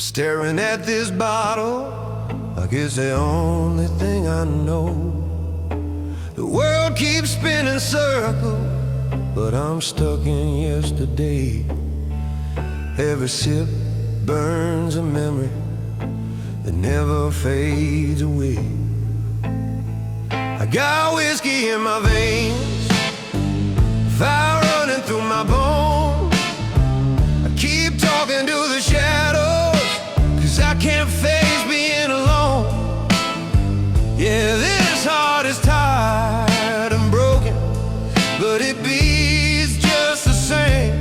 Staring at this bottle like it's the only thing I know. The world keeps spinning circles, but I'm stuck in yesterday. Every sip burns a memory that never fades away. I got whiskey in my veins, fire running through my bones. I keep talking to the shadows, 'cause I can't face being alone. Yeah, this heart is tired and broken, but it beats just the same.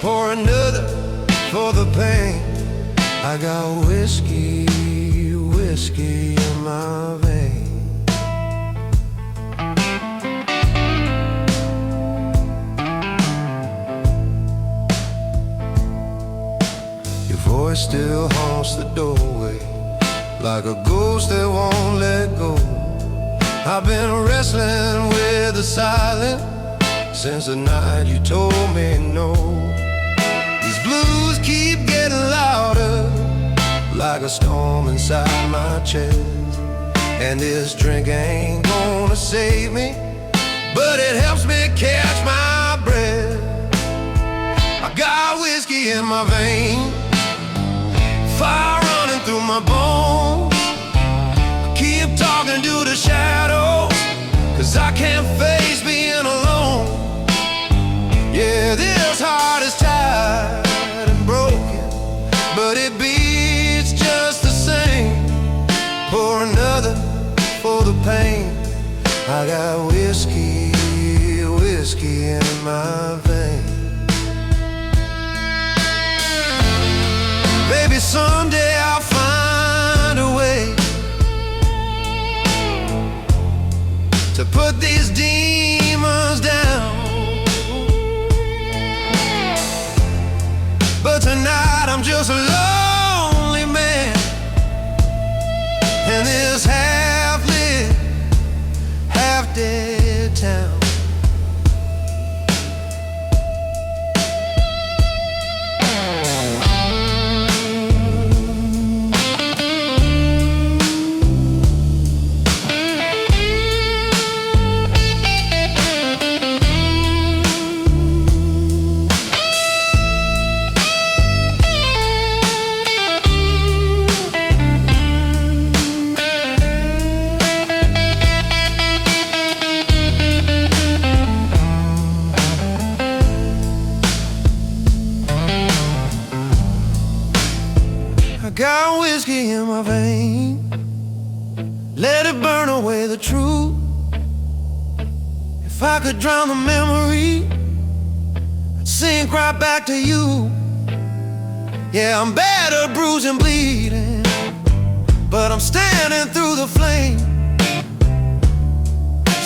Pour another for the pain. I got whiskey, whiskey in my veins. Voice still haunts the doorway, like a ghost that won't let go. I've been wrestling with the silence since the night you told me no. These blues keep getting louder, like a storm inside my chest. And this drink ain't gonna save me, but it helps me catch my breath. I got whiskey in my veins, fire running through my bones. I keep talking to the shadows, 'cause I can't face being alone. Yeah, this heart is tired and broken, but it beats just the same. Pour another for the pain. I got whiskey, whiskey in my veins. Maybe someday I'll find a way to put these demons down, but tonight I'm just a lonely man in this half-lit, half-dead town. Got whiskey in my veins, let it burn away the truth. If I could drown the memory, I'd sink right back to you. Yeah, I'm battered, bruised and bleeding, but I'm standing through the flame.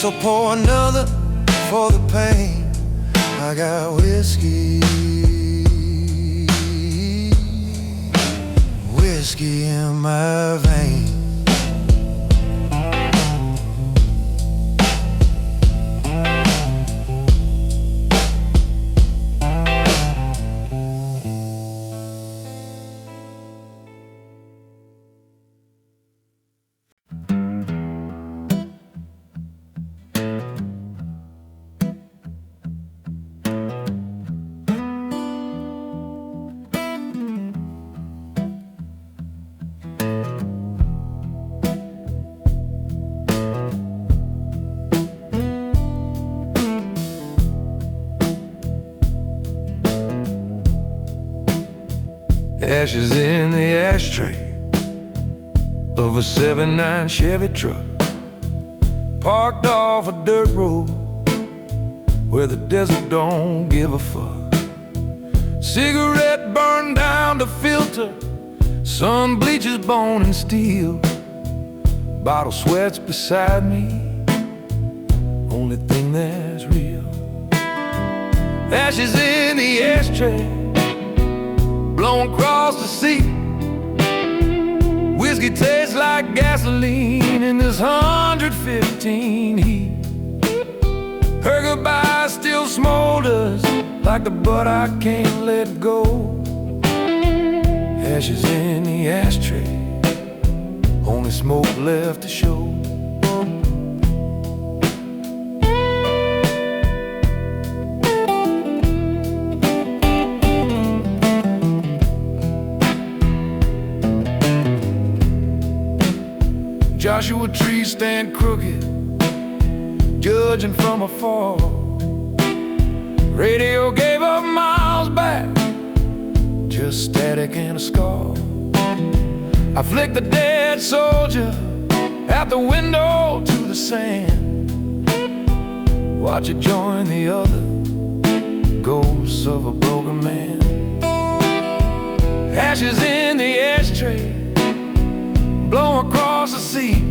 So pour another for the pain. I got whiskey, whiskey in my veins. Ashes in the ashtray of a '79 Chevy truck, parked off a dirt road where the desert don't give a fuck. Cigarette burned down the filter, sun bleaches bone and steel. Bottle sweats beside me, only thing that's real. Ashes in the ashtray, blown across the sea. Whiskey tastes like gasoline in this 115 heat. Her goodbye still smolders like the butt I can't let go. Ashes in the ashtray, only smoke left to show. Joshua trees stand crooked, judging from afar. Radio gave up miles back, just static and a scar. I flicked the dead soldier out the window to the sand. Watch it join the other ghosts of a broken man. Ashes in the ashtray, blow across the sea.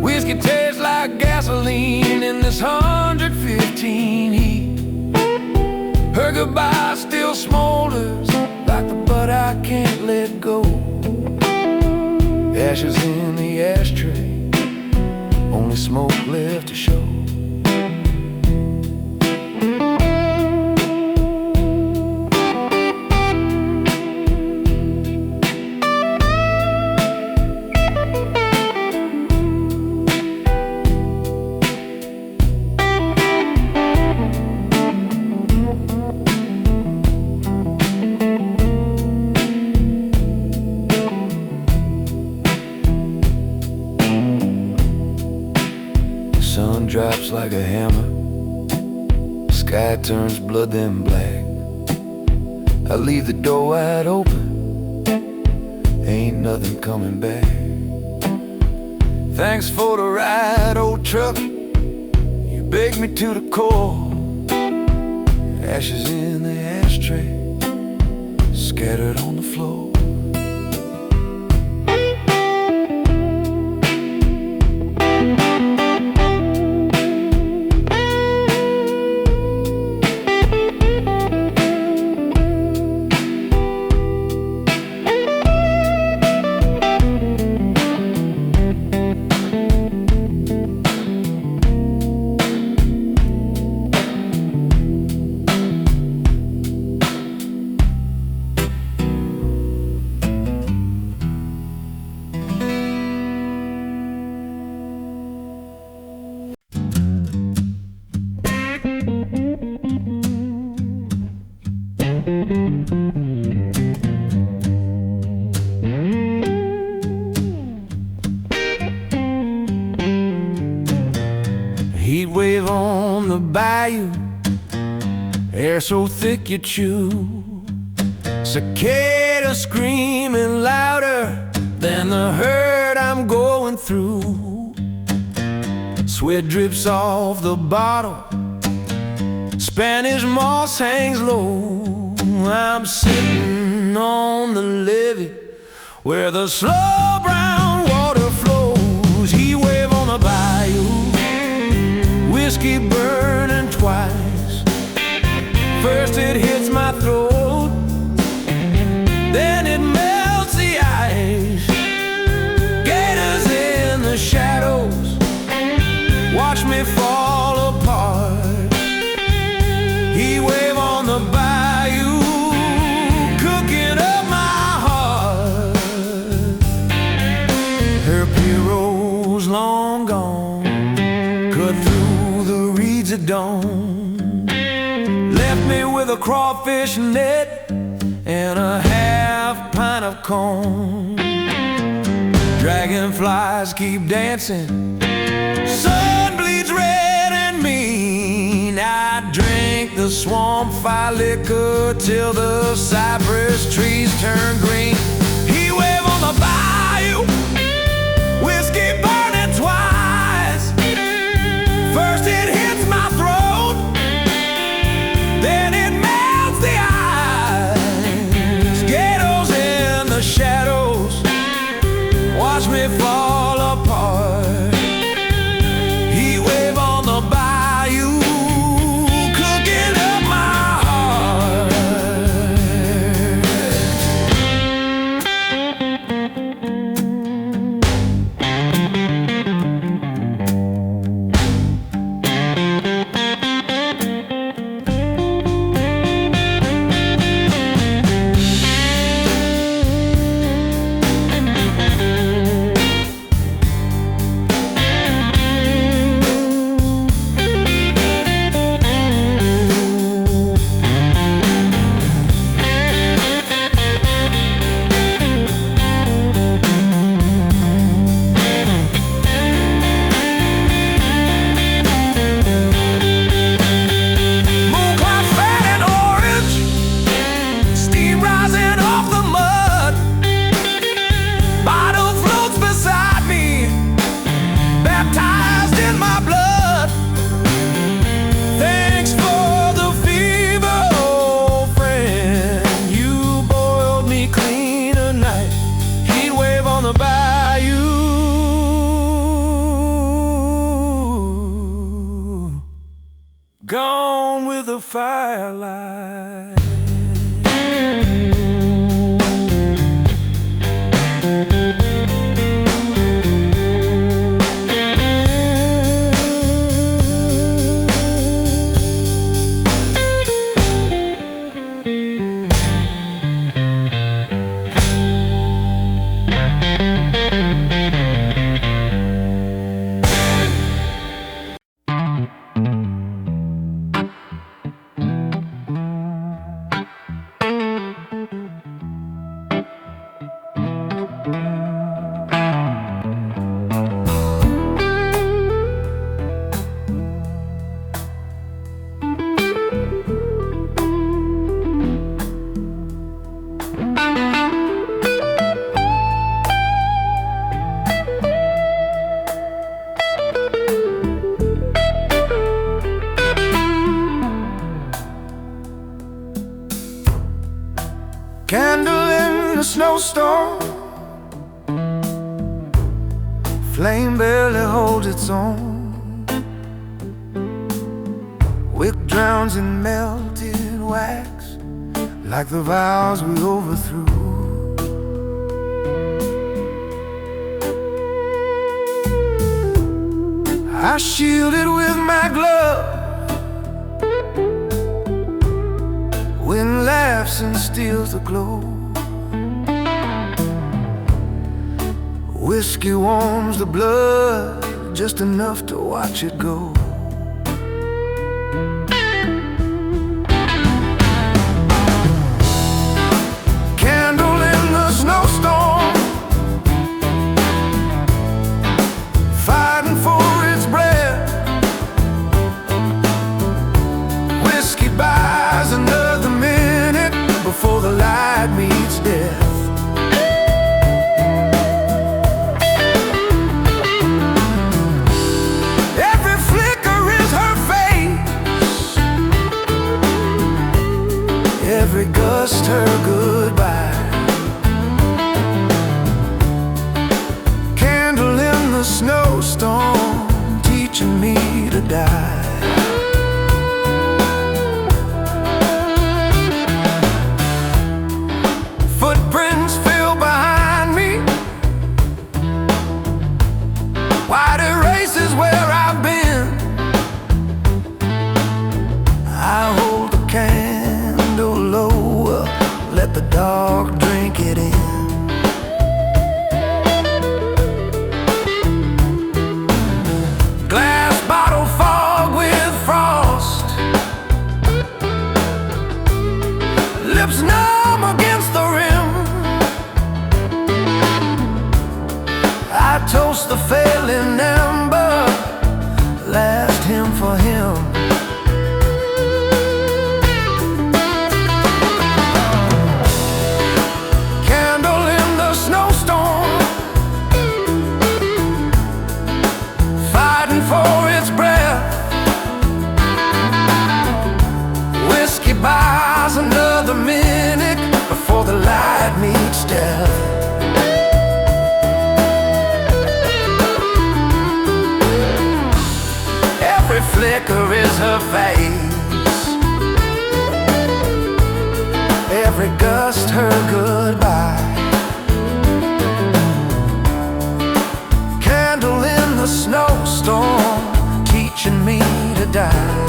Whiskey tastes like gasoline in this 115 heat. Her goodbye still smolders like the butt I can't let go. Ashes in the ashtray, only smoke left to show. Sun drops like a hammer, sky turns blood then black. I leave the door wide open, ain't nothing coming back. Thanks for the ride, old truck, you baked me to the core. Ashes in the ashtray, scattered on the floor. Heat wave on the bayou, air so thick you chew. Cicada screaming louder than the hurt I'm going through. Sweat drips off the bottle, Spanish moss hangs low. I'm sitting on the levee where the slow brown water flows. Heat wave on the bayou, whiskey burning twice. First it hits my throat, then it melts the ice. Gators in the shadows, watch me fall apart. Heat wave on the bayou, cooking up my heart. Her heroes long gone, cut through the reeds at dawn. Left me with a crawfish net and a half pint of corn. Dragonflies keep dancing, sun bleeds red and mean. I drink the swamp fire liquor till the cypress trees turn green. Heat wave on the bayou, whiskey burning twice. First it hits my throat, then it melts the ice. Gators in the shadows, watch me fall apart. Heat wave on the bayou, cooking up my heart. gone with the firelight. Candle in the snowstorm, flame barely holds its own. Wick drowns in melted wax, like the vows we overthrew. I shield it with my glove. Wind laughs and steals the glow. Whiskey warms the blood, just enough to watch it go. Candle in the snowstorm, fighting for its breath. Whiskey buys another minute before the light meets death. Every flicker is her face, every gust her goodbye. Candle in the snowstorm, teaching me to die. Footprints fill behind me, white erases where I've been. I hold the candle lower, let the dark drink it in. Glass bottle fog with frost, lips numb against the rim. I toast the failing ember, last hymn for him. Candle in the snowstorm, fighting for its breath. Whiskey buys another minute before the light meets death. Every flicker is her face, every gust her goodbye. Candle in the snowstorm, teaching me to die.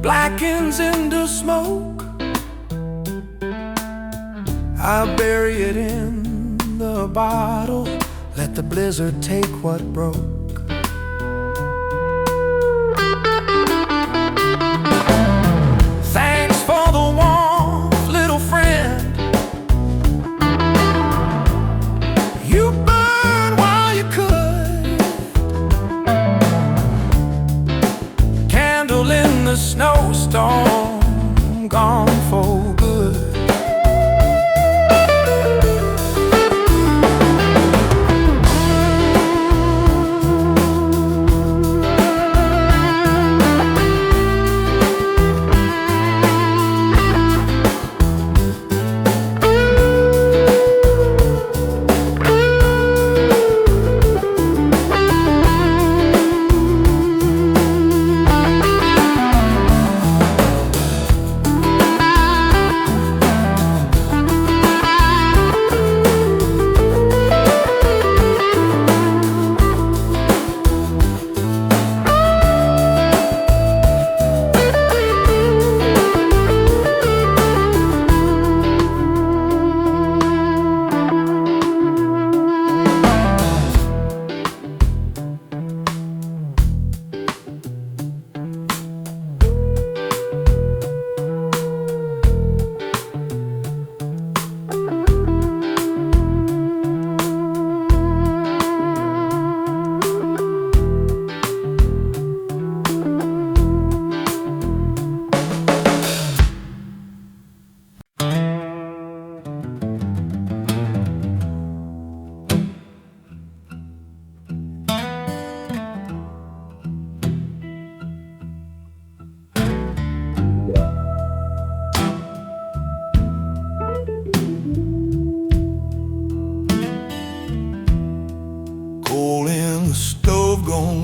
blackens into smoke. I'll bury it in the bottle, let the blizzard take what broke. Thanks for the warmth, little friend. You burned while you could. Candle in the snowstorm, gone for good.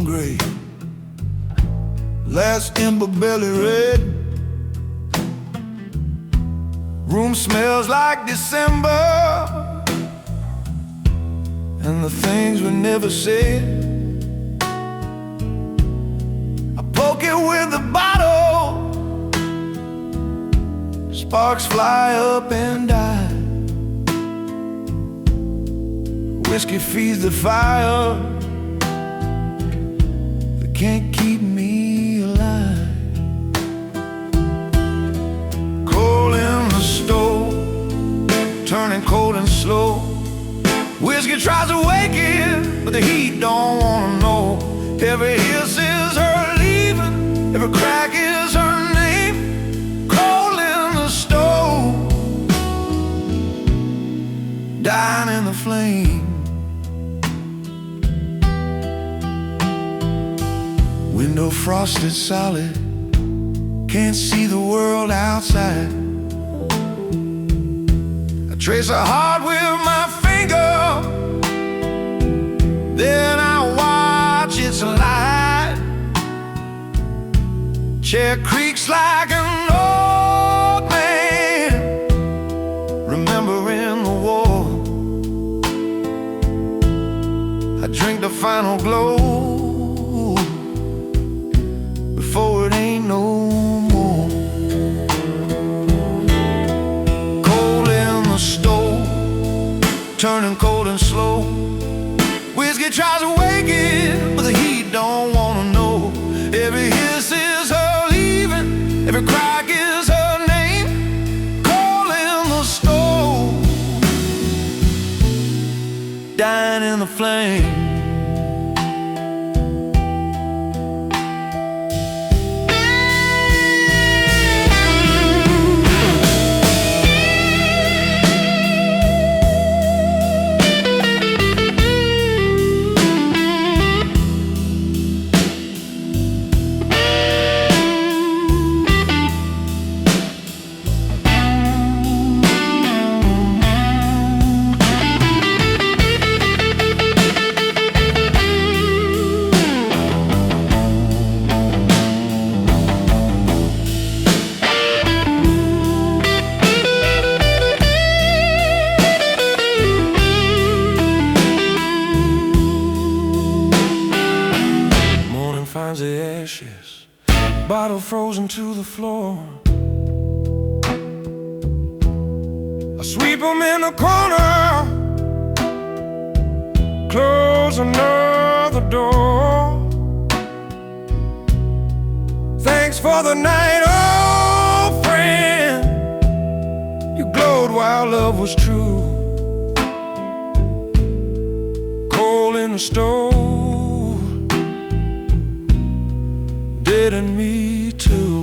Gray, last ember belly red. Room smells like December, and the things we never said. I poke it with the bottle, sparks fly up and die. Whiskey feeds the fire, can't keep me alive. Coal in the stove, turning cold and slow. Whiskey tries to wake it, but the heat don't wanna know. Every hiss is her leaving, every crack is her name. Coal in the stove, dying in the flame. Window frosted solid, can't see the world outside. I trace a heart with my finger, then I watch its light. Chair creaks like an old man, remembering the war. I drink the final glow before it ain't no more. Coal in the stove, turning cold and slow. Whiskey tries to wake it, but the heat don't wanna know. Every hiss is her leaving, every crack is her name. Coal in the stove, dying in the flame. Finds the ashes, bottle frozen to the floor. A Sweep 'em in the corner, close another door. Thanks for the night, old friend. You glowed while love was true. Coal in the stove, dead in me too.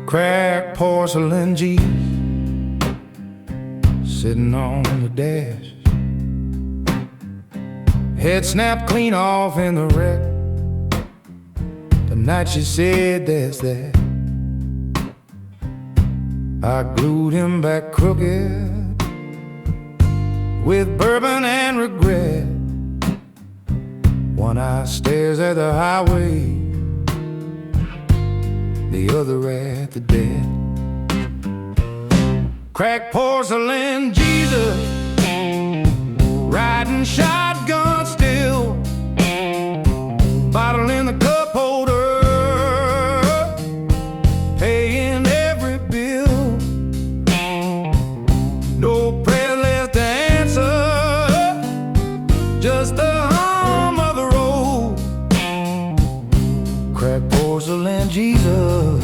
Cracked porcelain jeans sitting on the dash, head snapped clean off in the wreck. The night she said there's that, I glued him back crooked with bourbon and regret. One eye stares at the highway, the other at the dead. Cracked porcelain Jesus, riding shotgun still, bottle in the cup holder, paying every bill. No prayer left to answer, just the hum of the road. Cracked porcelain Jesus,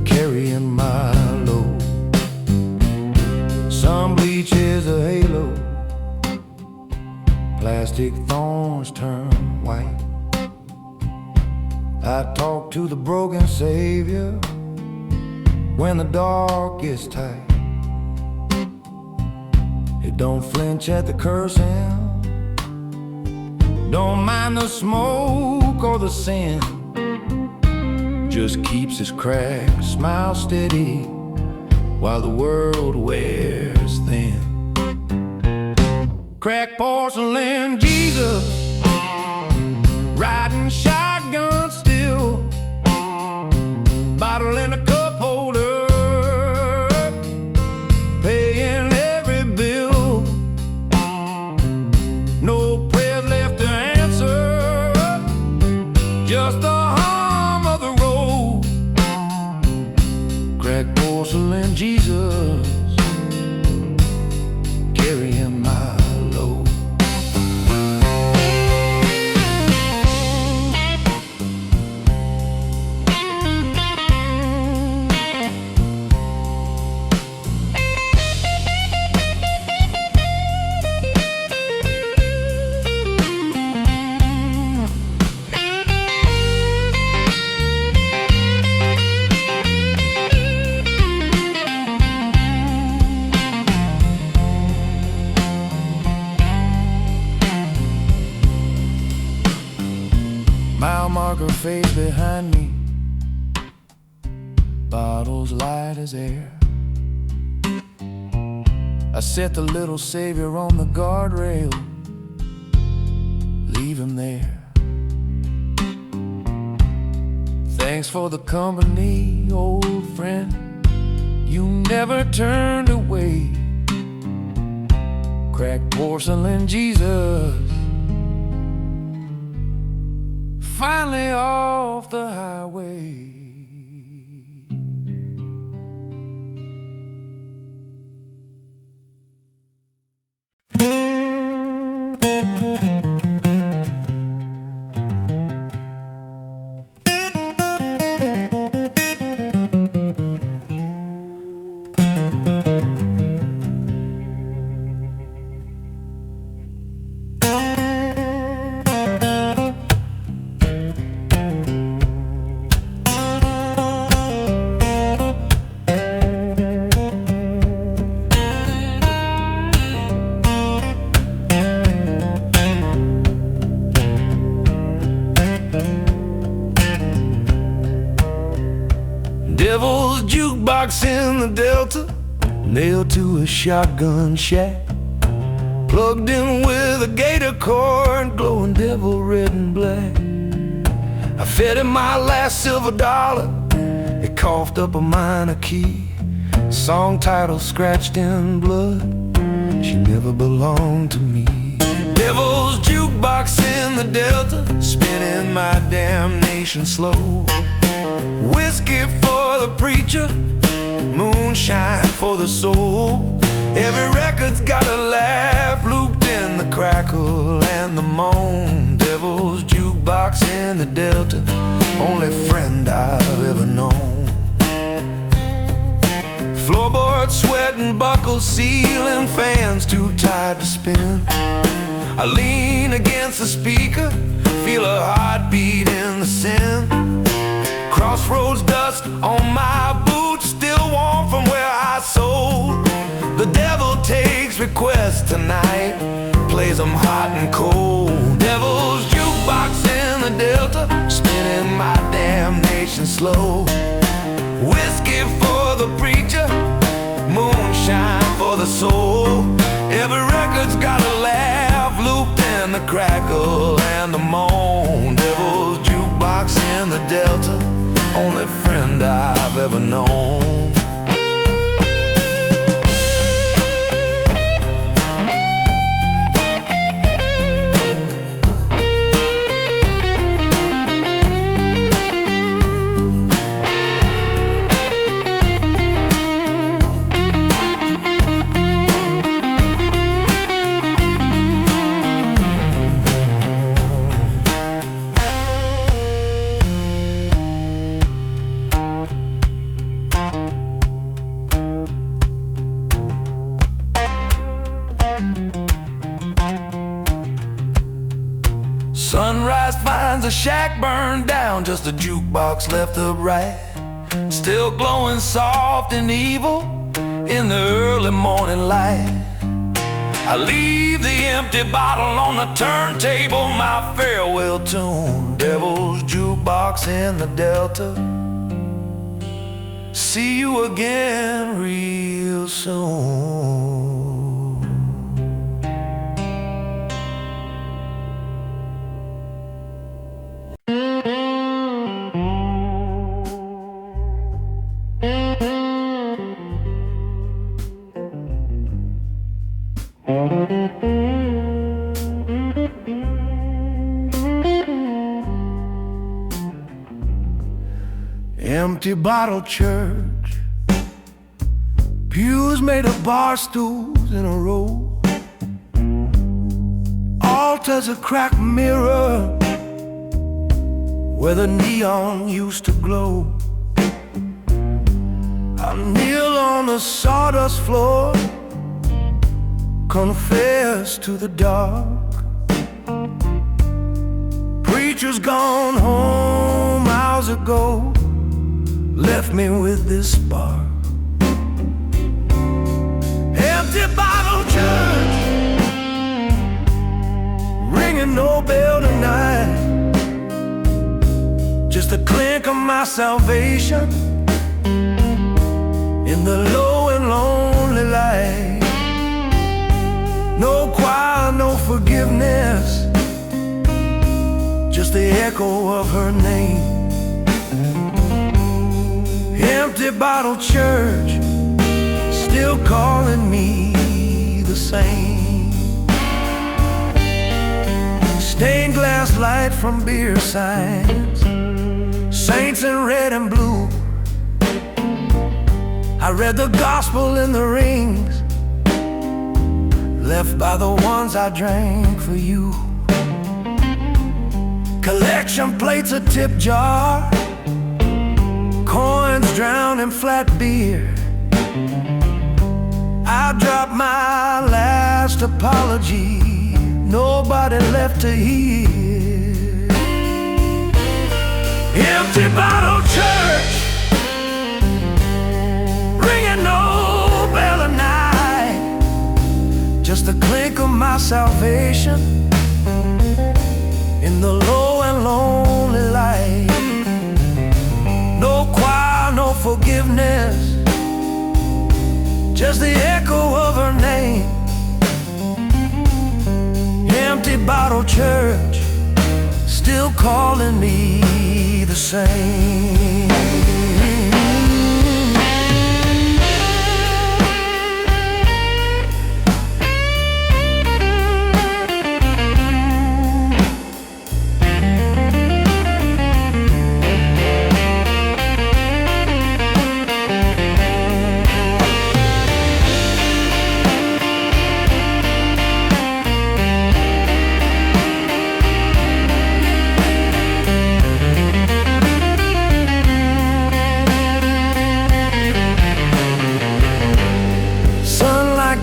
carrying my load. Some bleaches a halo, plastic thorns turn white. I talk to the broken Savior when the dark gets tight. It don't flinch at the cursing, don't mind the smoke or the sin, just keeps his cracked smile steady while the world wears thin. Cracked porcelain Jesus, riding shotgun still, bottle in a cup holder, paying every bill. No prayers left to answer, just the hum of the road. Cracked porcelain Jesus, carrying my load. Mile marker fades behind me, bottles light as air. I set the little Savior on the guardrail, leave him there. Thanks for the company, old friend, you never turned away. Cracked porcelain Jesus, finally off the highway. Devil's jukebox in the Delta, nailed to a shotgun shack, plugged in with a gator cord, glowing devil red and black. I fed him my last silver dollar, it coughed up a minor key, song title scratched in blood, she never belonged to me. Devil's jukebox in the Delta, spinning my damnation slow. Whiskey for the preacher, moonshine for the soul. Every record's got a laugh looped in the crackle and the moan. Devil's jukebox in the Delta, only friend I've ever known. Floorboard sweating, buckles, ceiling fans too tired to spin. I lean against the speaker, feel a heartbeat in the sin. Crossroads dust on my boots, still warm from where I sold. The devil takes requests tonight, plays them hot and cold. Devil's jukebox in the Delta, spinning my damnation slow. Whiskey for the preacher, moonshine for the soul. Every record's got a laugh looped in the crackle and the moan. Devil's jukebox in the Delta, only friend I've ever known. Sunrise finds a shack burned down, just a jukebox left upright, still glowing soft and evil in the early morning light. I leave the empty bottle on the turntable, my farewell tune. Devil's jukebox in the Delta, see you again real soon. Empty bottle church, pews made of bar stools in a row, altars a cracked mirror where the neon used to glow. I kneel on the sawdust floor, confess to the dark. Preacher's gone home hours ago, left me with this spark. Empty bottle church, ringing no bell tonight, just the clink of my salvation in the low and lonely light. No choir, no forgiveness, just the echo of her name. Empty bottle church, still calling me the same. Stained glass light from beer signs, saints in red and blue. I read the gospel in the rings, left by the ones I drank for you. Collection plates, a tip jar, coins drowned in flat beer. I dropped my last apology, nobody left to hear. Empty bottle church, ringing no bell at night, just the clink of my salvation in the low and lonely light. No choir, no forgiveness, just the echo of her name. Empty bottle church, still calling me the same.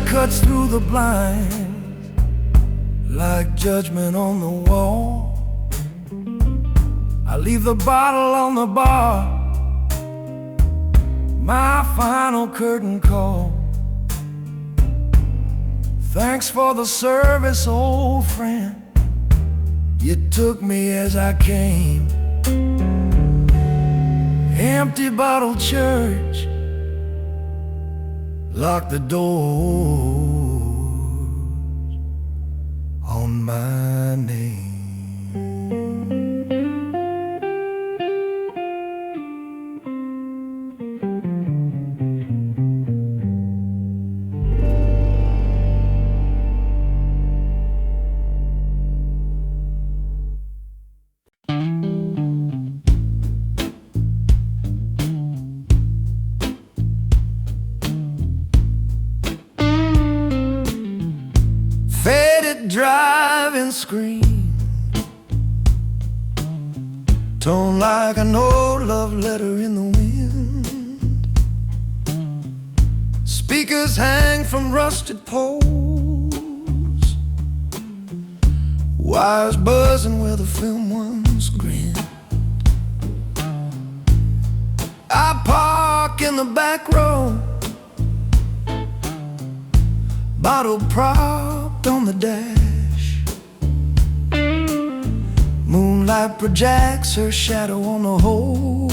Cuts through the blinds like judgment on the wall. I leave the bottle on the bar, my final curtain call. Thanks for the service, old friend. You took me as I came. Empty bottle church, lock the doors on my name. Driving screen, tone like an old love letter in the wind. Speakers hang from rusted poles, wires buzzing where the film once grinned. I park in the back row, bottle propped on the dash. Moonlight projects her shadow on the holes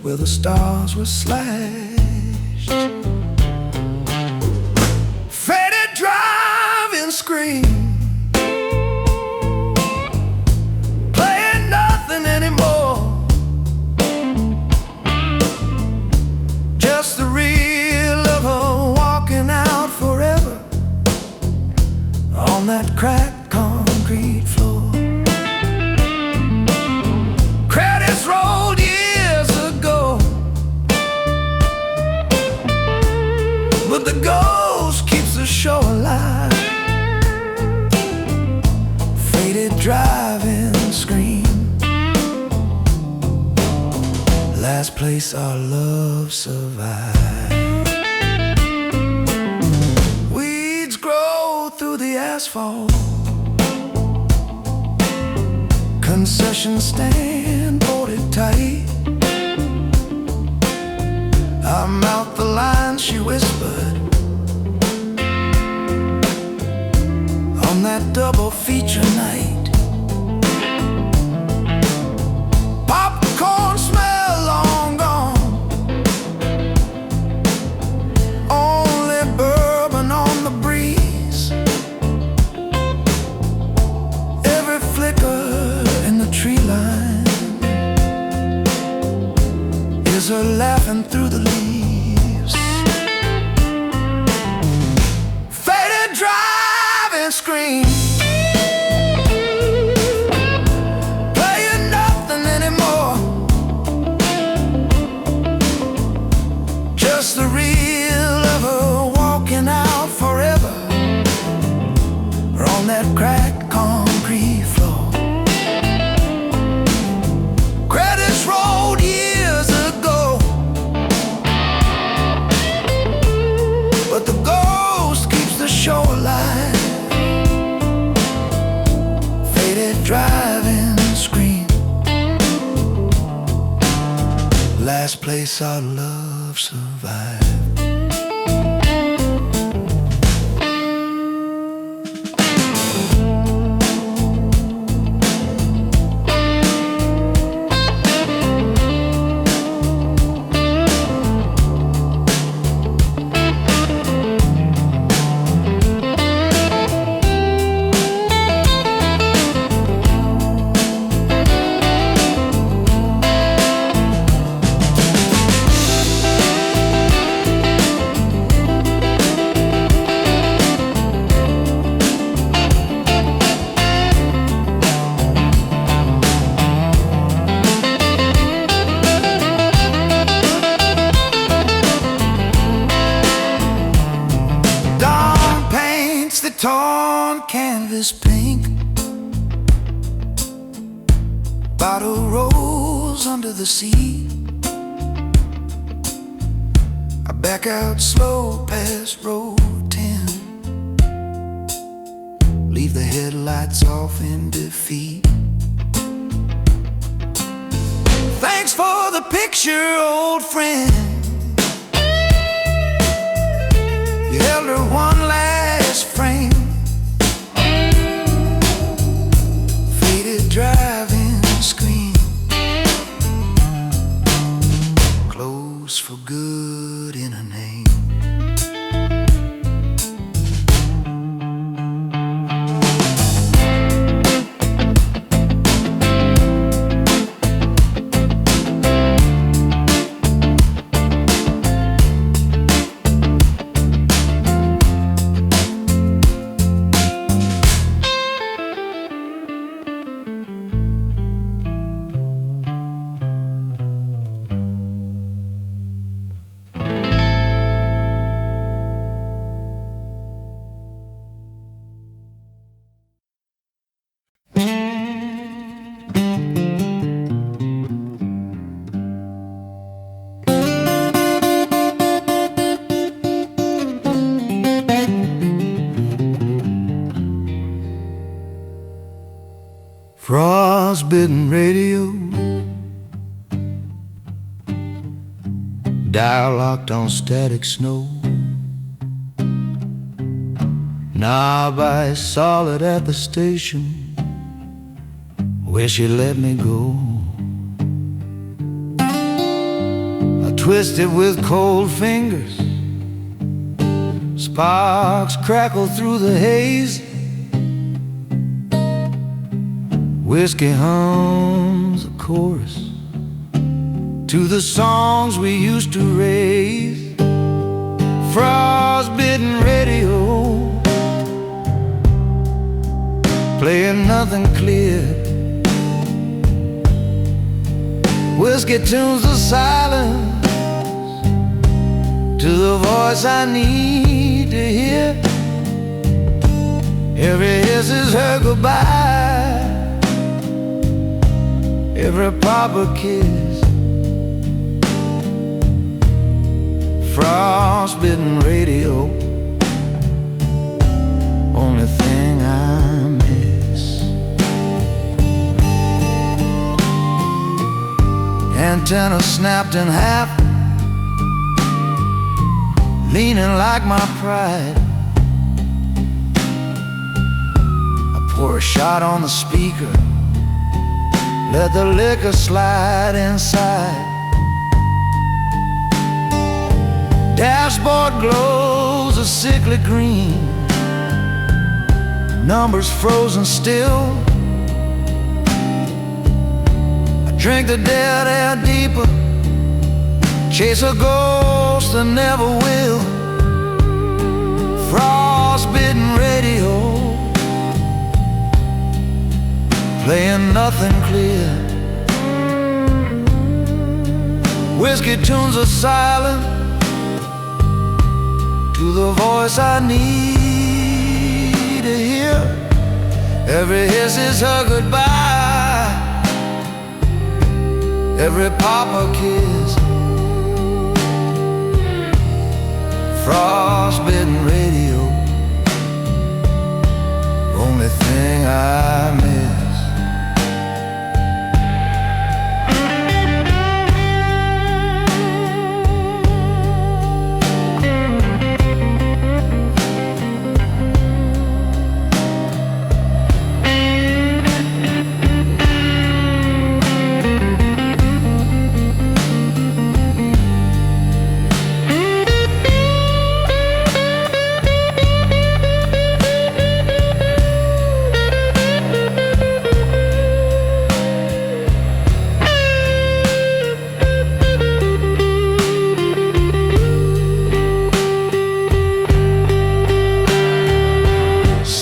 where the stars were slashed. Faded driving screen, playing nothing anymore, just the real of her walking out forever on that cracked concrete floor. Credits rolled years ago, but the ghost keeps the show alive. Faded driving screen, last place our love survived. Weeds grow through the asphalt, concession stand boarded tight. I mouth the line she whispered on that double feature night. Popcorn smell long gone, only bourbon on the breeze. Every flicker tree line is her laughing through the leaves. Faded driving screen, playing nothing anymore, just the real of her walking out forever on that cracked concrete floor. Rolled years ago, but the ghost keeps the show alive. Faded driving screen, last place our love survived. canvas pink, bottle rolls under the sea. I back out slow past road 10, leave the headlights off in defeat. Thanks for the picture, old friend. You held her one last frame. Faded driving screen, closed for good in a name. Frostbitten radio, dial locked on static snow. Knob ice solid at the station, wish you let me go. I twisted with cold fingers, sparks crackle through the haze. Whiskey hums a chorus to the songs we used to raise. Frostbitten radio, playing nothing clear. Whiskey tunes the silence to the voice I need to hear. Every hiss is her goodbye, every proper kiss. Frostbitten radio, only thing I miss. Antenna snapped in half, leaning like my pride. I pour a shot on the speaker, let the liquor slide inside. Dashboard glows a sickly green, numbers frozen still. I drink the dead air deeper, chase a ghost that never will. Frostbitten radio, playing nothing clear. Whiskey tunes are silent to the voice I need to hear. Every hiss is her goodbye, every papa kiss. Frostbitten radio, only thing I miss.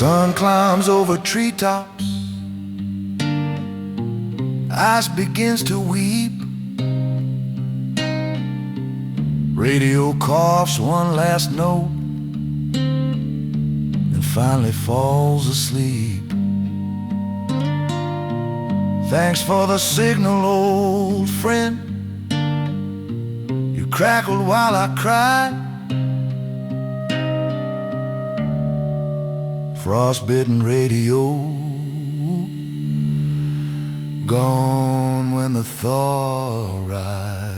Sun climbs over treetops, ice begins to weep. Radio coughs one last note and finally falls asleep. Thanks for the signal, old friend. You crackled while I cried. Frostbitten radio, gone when the thaw arrived.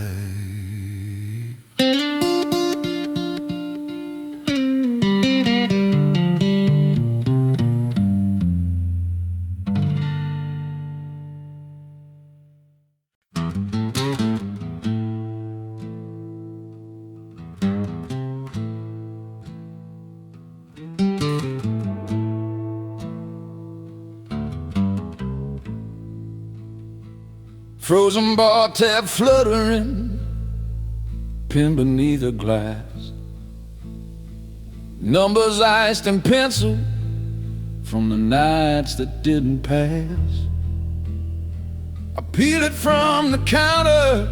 Frozen bar tab fluttering, pen beneath a glass. Numbers iced in pencil from the nights that didn't pass. I peel it from the counter,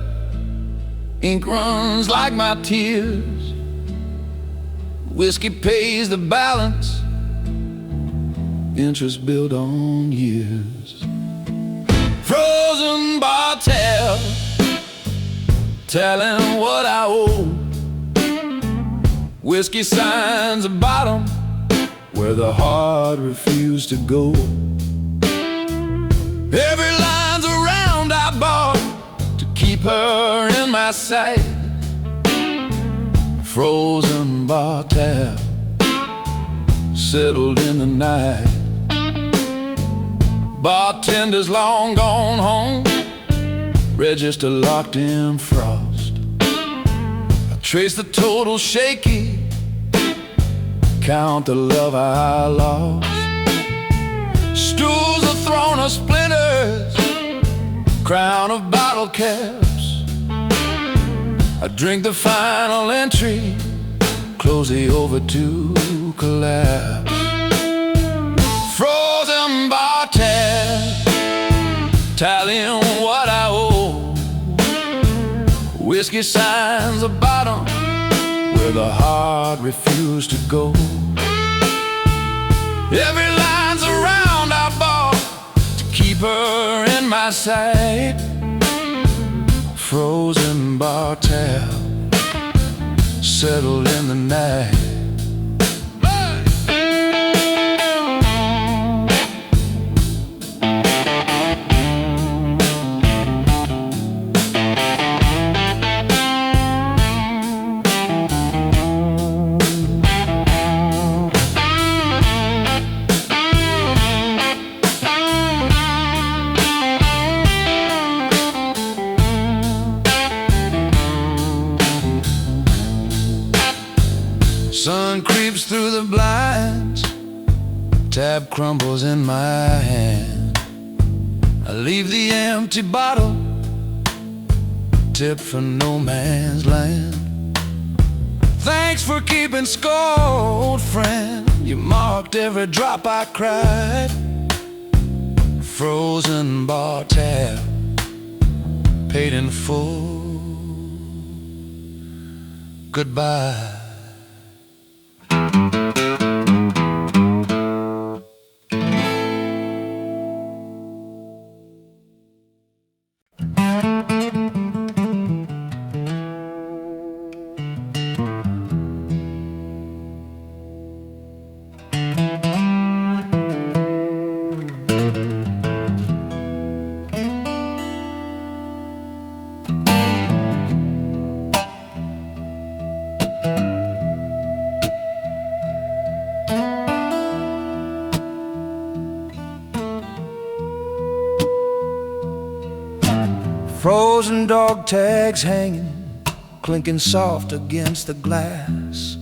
ink runs like my tears. Whiskey pays the balance, interest built on years. Frozen bar tab, telling what I owe. Whiskey signs a bottom where the heart refused to go. Every line's a round I bought to keep her in my sight. Frozen bar tab, settled in the night. Bartender's long gone home, register locked in frost. I trace the total shaky, count the love I lost. Stools are thrown of splinters, crown of bottle caps. I drink the final entry, close the over to collapse. Frozen bar tab, tallying what I owe. Whiskey signs the bottom where the heart refused to go. Every line's a round I bought to keep her in my sight. Frozen bar tab, settled in the night. Sun creeps through the blinds, tab crumbles in my hand. I leave the empty bottle, tipped for no man's land. Thanks for keeping score, old friend. You marked every drop I cried. Frozen bar tab, paid in full. Goodbye. Frozen dog tags hanging, clinking soft against the glass.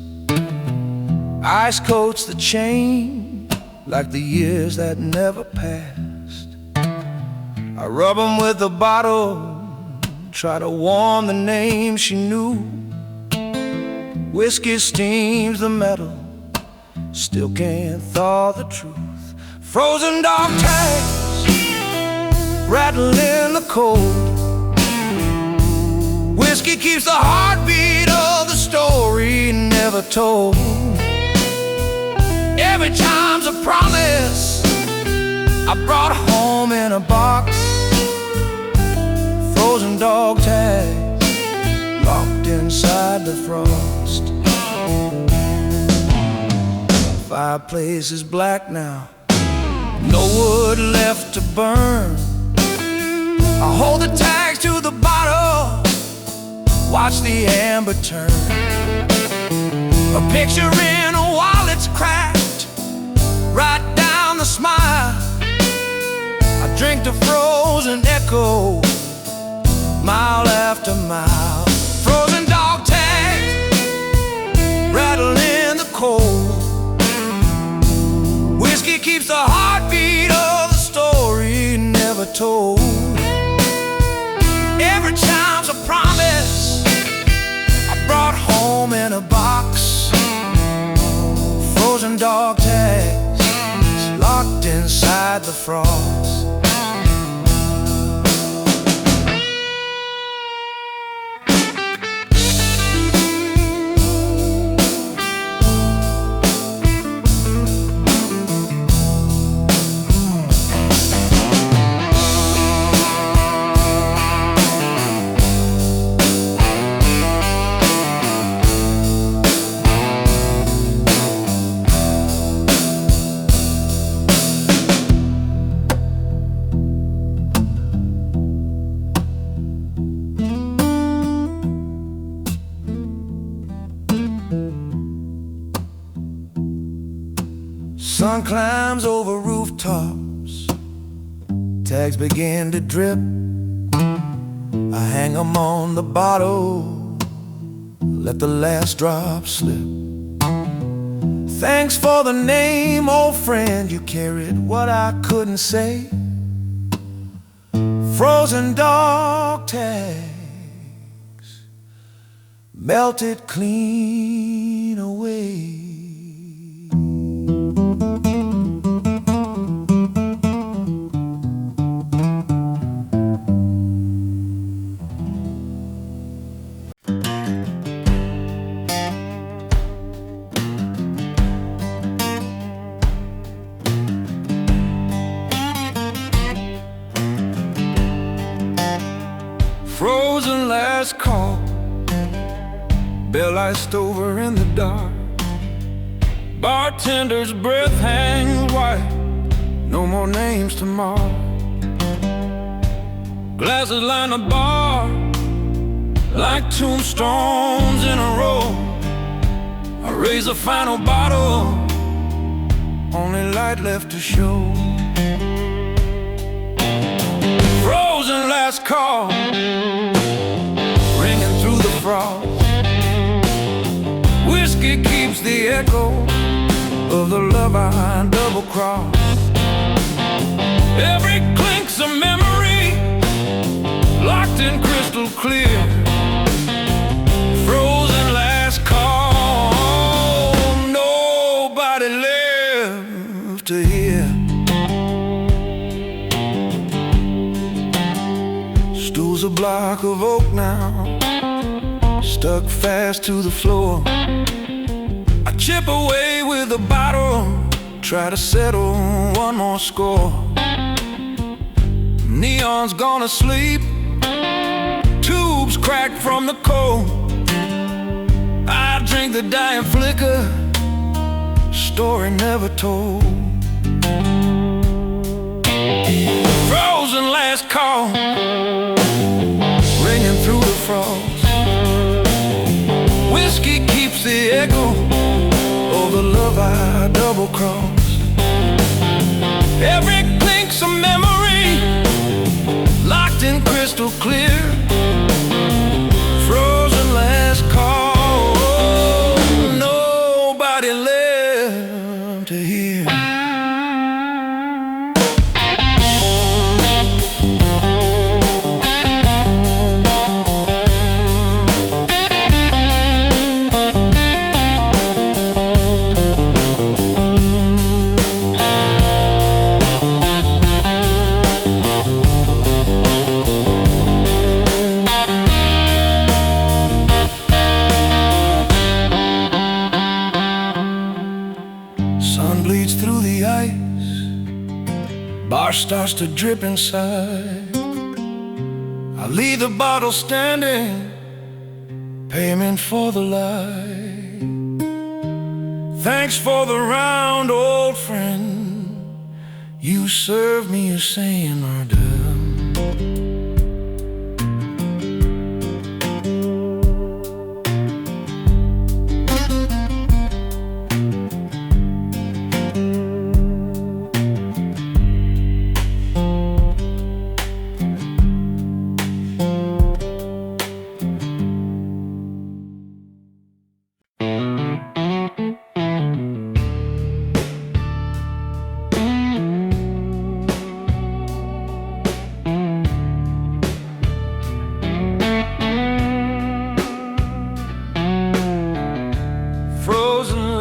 Ice coats the chain like the years that never passed. I rub them with the bottle, try to warm the name she knew. Whiskey steams the metal, still can't thaw the truth. Frozen dog tags, rattling in the cold. Whiskey keeps the heartbeat of the story never told. Every time's a promise I brought home in a box. Frozen dog tags locked inside the frost. Fireplace is black now, no wood left to burn. I hold the tags to the bottle, watch the amber turn. A picture in a wallet's cracked, write down the smile. I drink the frozen echo, mile after mile. Frozen dog tags rattle in the cold. Whiskey keeps the heartbeat of the story never told. Every time's a promise I brought home in a box. Frozen dog tags locked inside the frost. Sun climbs over rooftops, tags begin to drip. I hang 'em on the bottle, let the last drop slip. Thanks for the name, old friend, you carried what I couldn't say. Frozen dog tags melted clean away. Frozen last call, bell iced over in the dark. Bartender's breath hangs white, no more names to mark. Glasses line the bar like tombstones in a row. I raise a final bottle, only light left to show. Frozen last call, ringing through the frost. Whiskey keeps the echo of the love I double-crossed. Every clink's a memory, locked in crystal clear. Frozen last call, nobody left to hear. Stool's a block of oak now, stuck fast to the floor. I chip away with a bottle, try to settle one more score. Neon's gone to sleep, tubes cracked from the cold. I drink the dying flicker, story never told. Frozen last call, ringing through the frost. Whiskey keeps the echo of the love I double-crossed. Every clink's a memory, locked in crystal clear. Frozen last call, nobody left to hear. starts to drip inside. I leave the bottle standing, payment for the light. Thanks for the round, old friend. You served me a saying or done.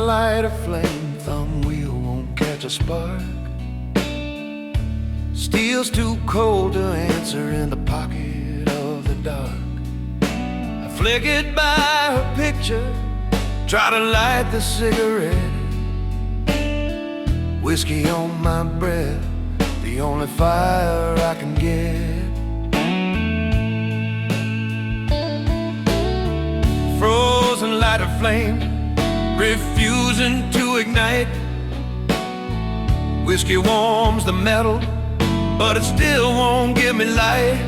Light a flame, thumb wheel won't catch a spark. Steel's too cold to answer in the pocket of the dark. I flickered by her picture, try to light the cigarette. Whiskey on my breath, the only fire I can get. Frozen lighter flame, refusing to ignite. Whiskey warms the metal, but it still won't give me light.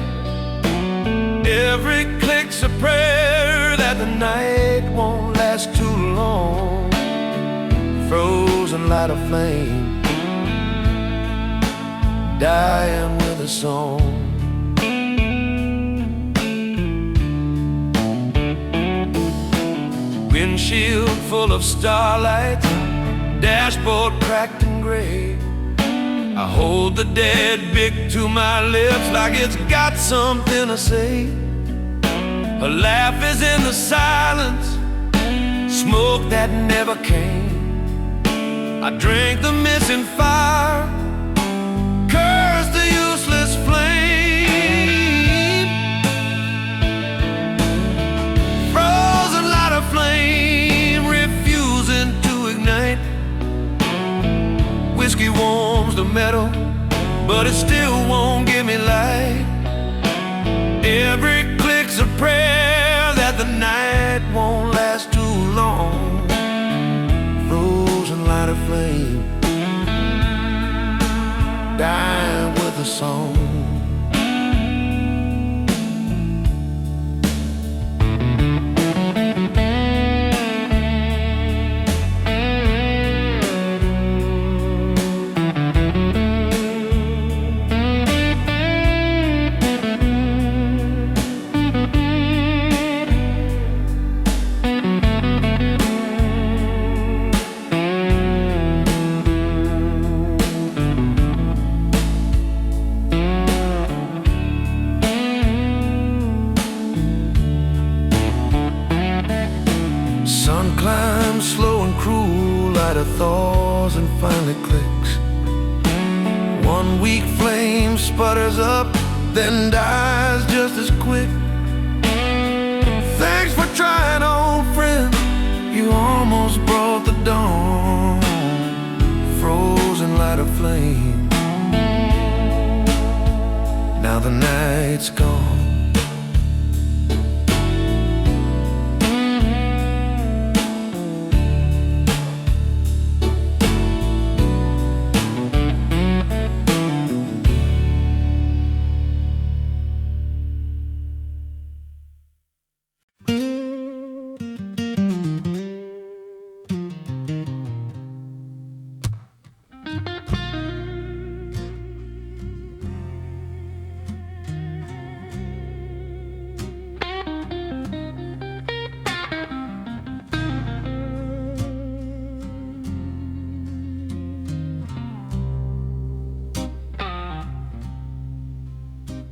Every click's a prayer that the night won't last too long. Frozen light of flame, dying with a song. Windshield full of starlight, dashboard cracked and gray. I hold the dead Bic to my lips like it's got something to say. Her laugh is in the silence, smoke that never came. I drink the missing fire, curse the useless flame. Frozen light of flame, refusing to ignite. Whiskey warms the metal, but it still won't give me light. Every click's a prayer that the night won't last too long. Frozen light of flame, dying with a song. Sun climbs slow and cruel, lighter thaws and finally clicks. One weak flame sputters up, then dies just as quick. Thanks for trying, old friend, you almost brought the dawn. Frozen light of flame, now the night's gone.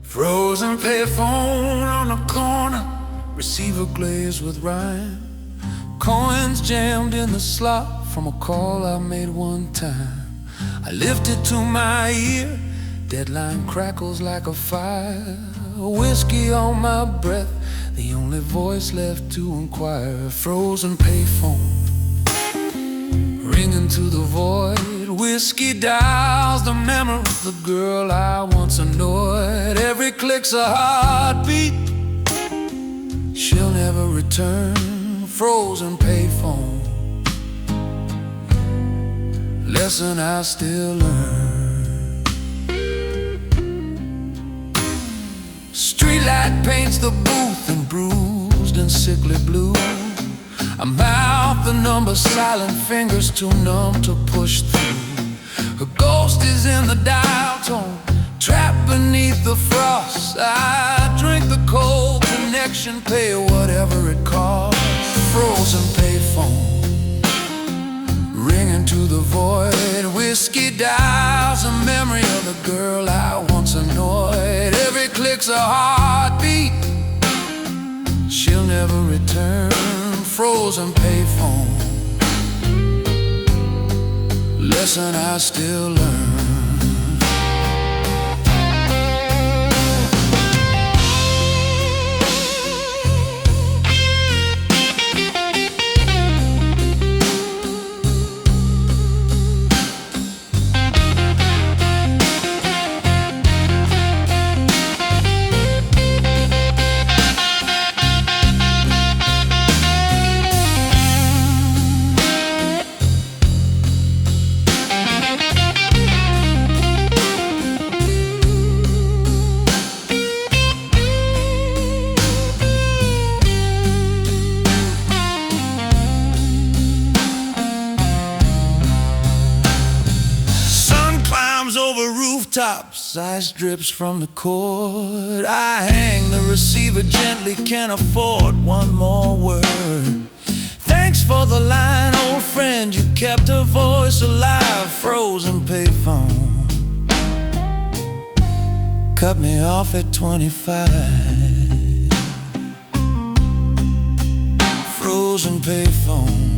Frozen payphone on the corner, receiver glazed with rhyme. Coins jammed in the slot from a call I made one time. I lift it to my ear, deadline crackles like a fire. Whiskey on my breath, the only voice left to inquire. Frozen payphone, ringing to the void, Whiskey dials the memory of the girl I once annoyed. Every click's a heartbeat. She'll never return. Frozen payphone. Lesson I still learn. Streetlight paints the booth in bruised and sickly blue. I mouth the number, silent fingers too numb to push through. Her ghost is in the dial tone, trapped beneath the frost. I drink the cold connection, pay whatever it costs. Frozen payphone, ringing to the void. Whiskey dials a memory of the girl I once annoyed. Every click's a heartbeat. She'll never return. Frozen payphone, lesson I still learn. Over rooftops, ice drips from the cord. I hang the receiver gently, can't afford one more word. Thanks for the line, old friend, you kept her voice alive. Frozen payphone cut me off at 25. Frozen payphone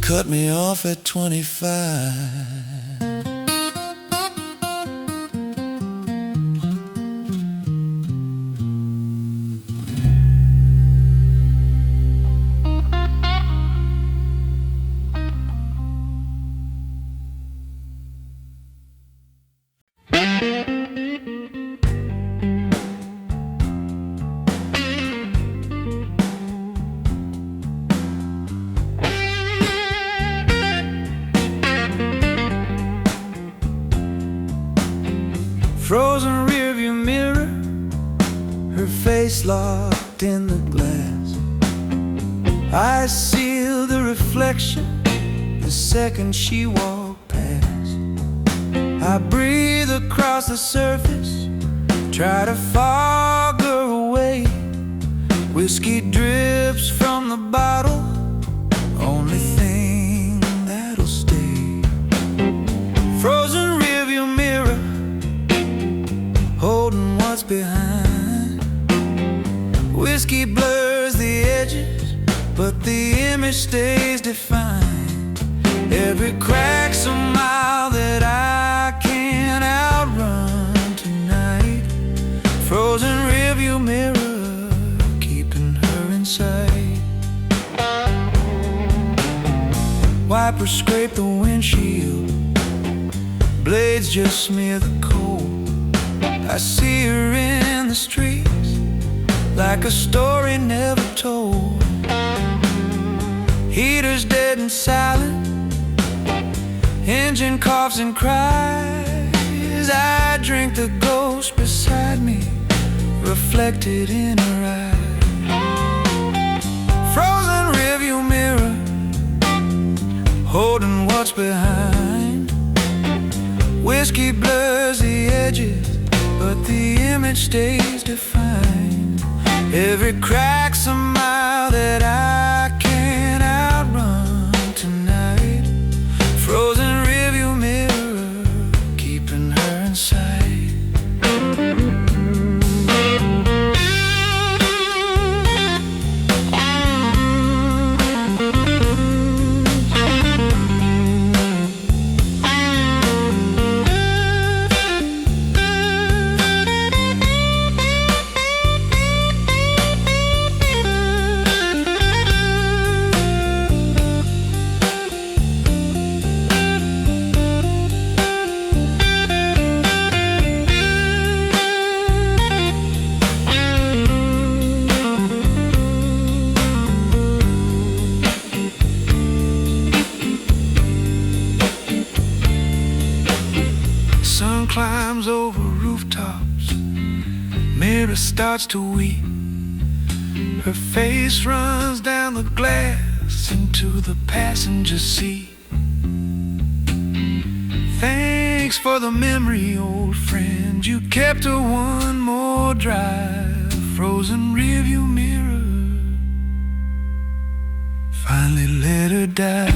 cut me off at 25. Frozen rearview mirror, her face locked in the glass. I seal the reflection the second she walked past. I breathe across the surface, try to fog her away. Whiskey drips from the bottle, only thing that'll stay. Frozen rearview mirror, holding what's behind. Whiskey blurs the edges, but the image stays defined. Every crack's a mile that I can't outrun tonight. Frozen rearview mirror, keeping her in sight. Wipers scrape the windshield, blades just smear the coal. I see her in the streets, like a story never told. Heater's dead and silent, engine coughs and cries. I drink the ghost beside me, reflected in her eyes. Frozen rearview mirror, holding what's behind. Whiskey blurs the edges, but the image stays defined. Every crack's a mile that I can't outrun tonight. Frozen rearview mirror, keeping her in sight. starts to weep. Her face runs down the glass into the passenger seat. Thanks for the memory, old friend. You kept her one more drive. Frozen rearview mirror finally let her die.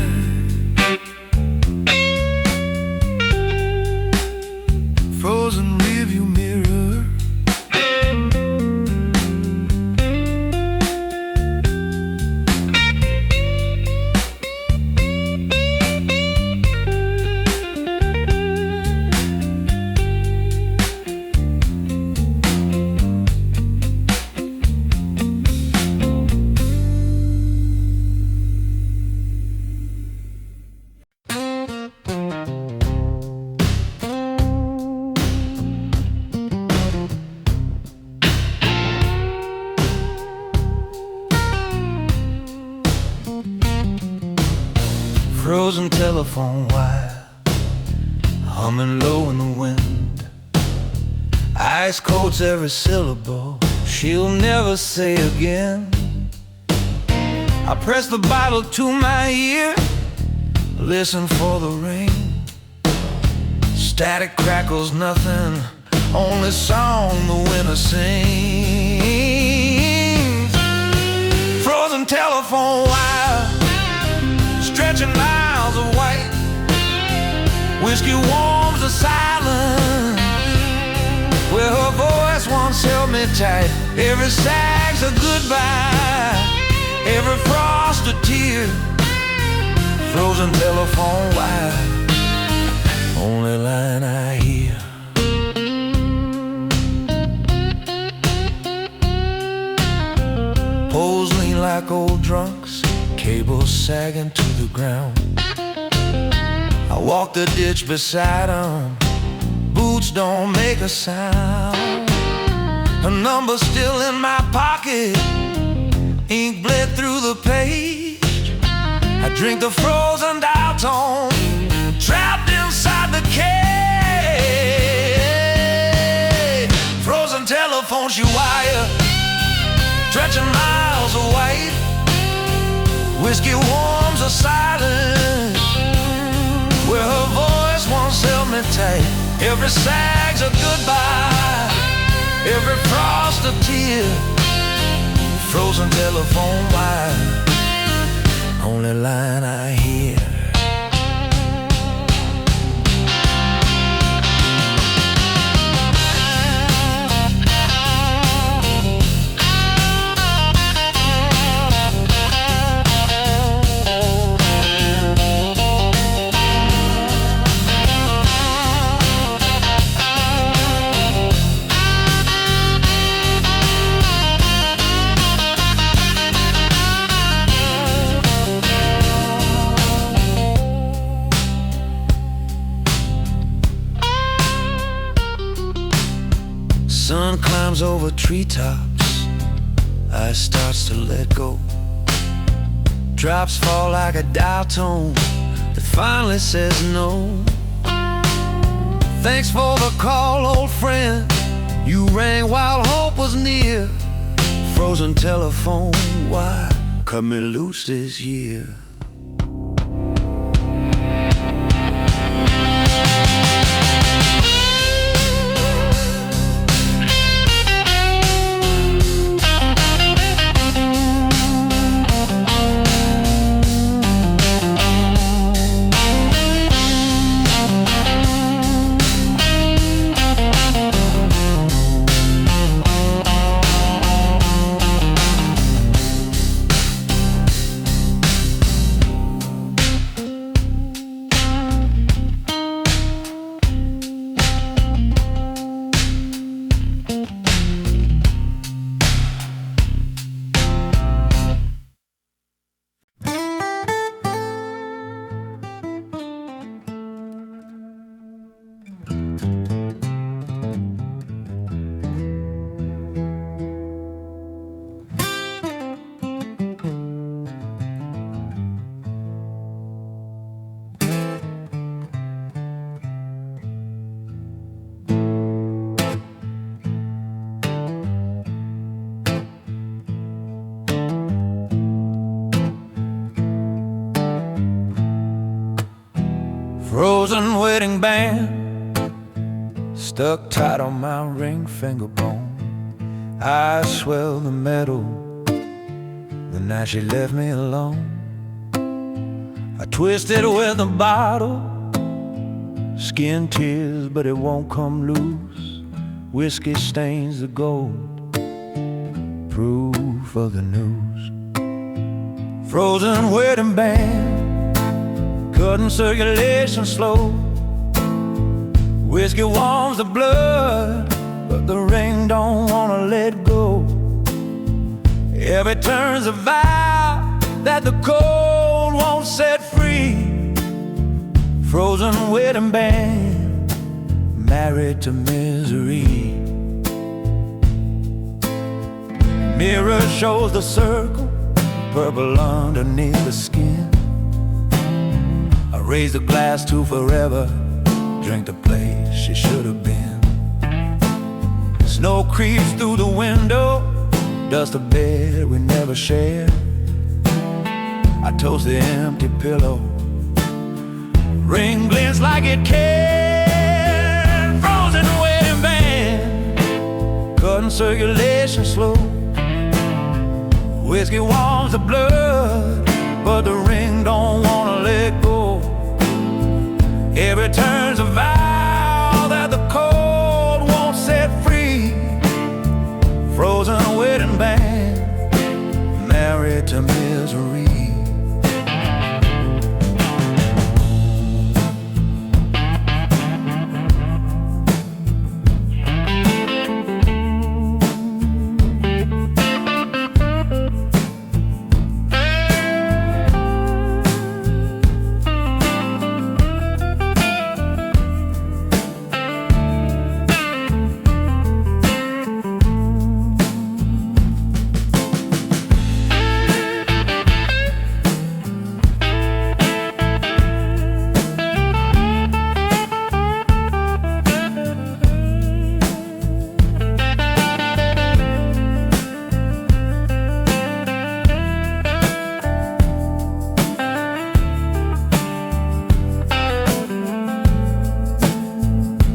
Frozen rearview mirror. Frozen telephone wire, humming low in the wind. Ice coats every syllable she'll never say again. I press the bottle to my ear, listen for the rain. Static crackles nothing, only song the winter sings. Frozen telephone wire, stretching miles of white. Whiskey warms the silence where her voice once held me tight. Every sag's a goodbye, every frost a tear. Frozen telephone wire, only line I hear. Poles lean like old drunks, cables sagging to the ground. I walk the ditch beside them, boots don't make a sound. A number still in my pocket, ink bled through the page. I drink the frozen dial tone, trapped inside the cage. Frozen telephone she wire, stretching miles of white. Whiskey warms the silence where her voice once held me tight. Every sag's a goodbye, every frost a tear. Frozen telephone wire, only line I hear. Sun climbs over treetops, ice starts to let go. Drops fall like a dial tone that finally says no. Thanks for the call, old friend. You rang while hope was near. Frozen telephone wire, cut me loose this year. frozen wedding band stuck tight on my ring finger bone. I swell the metal the night she left me alone. I twisted with a bottle, skin tears but it won't come loose. Whiskey stains the gold, proof of the news. Frozen wedding band, cutting circulation slow. Whiskey warms the blood, but the ring don't wanna let go. Every turn's a vow that the cold won't set free. Frozen wedding band, married to misery. Mirror shows the circle, purple underneath the skin. I raise the glass to forever, drink the place she should have been. Snow creeps through the window, dust a bed we never shared. I toast the empty pillow, ring glints like it cared. Frozen wedding band, cutting circulation slow. Whiskey warms the blood, but the ring don't wanna let go. Every turn's a vow that the cold won't set free. Frozen wedding band, married to misery.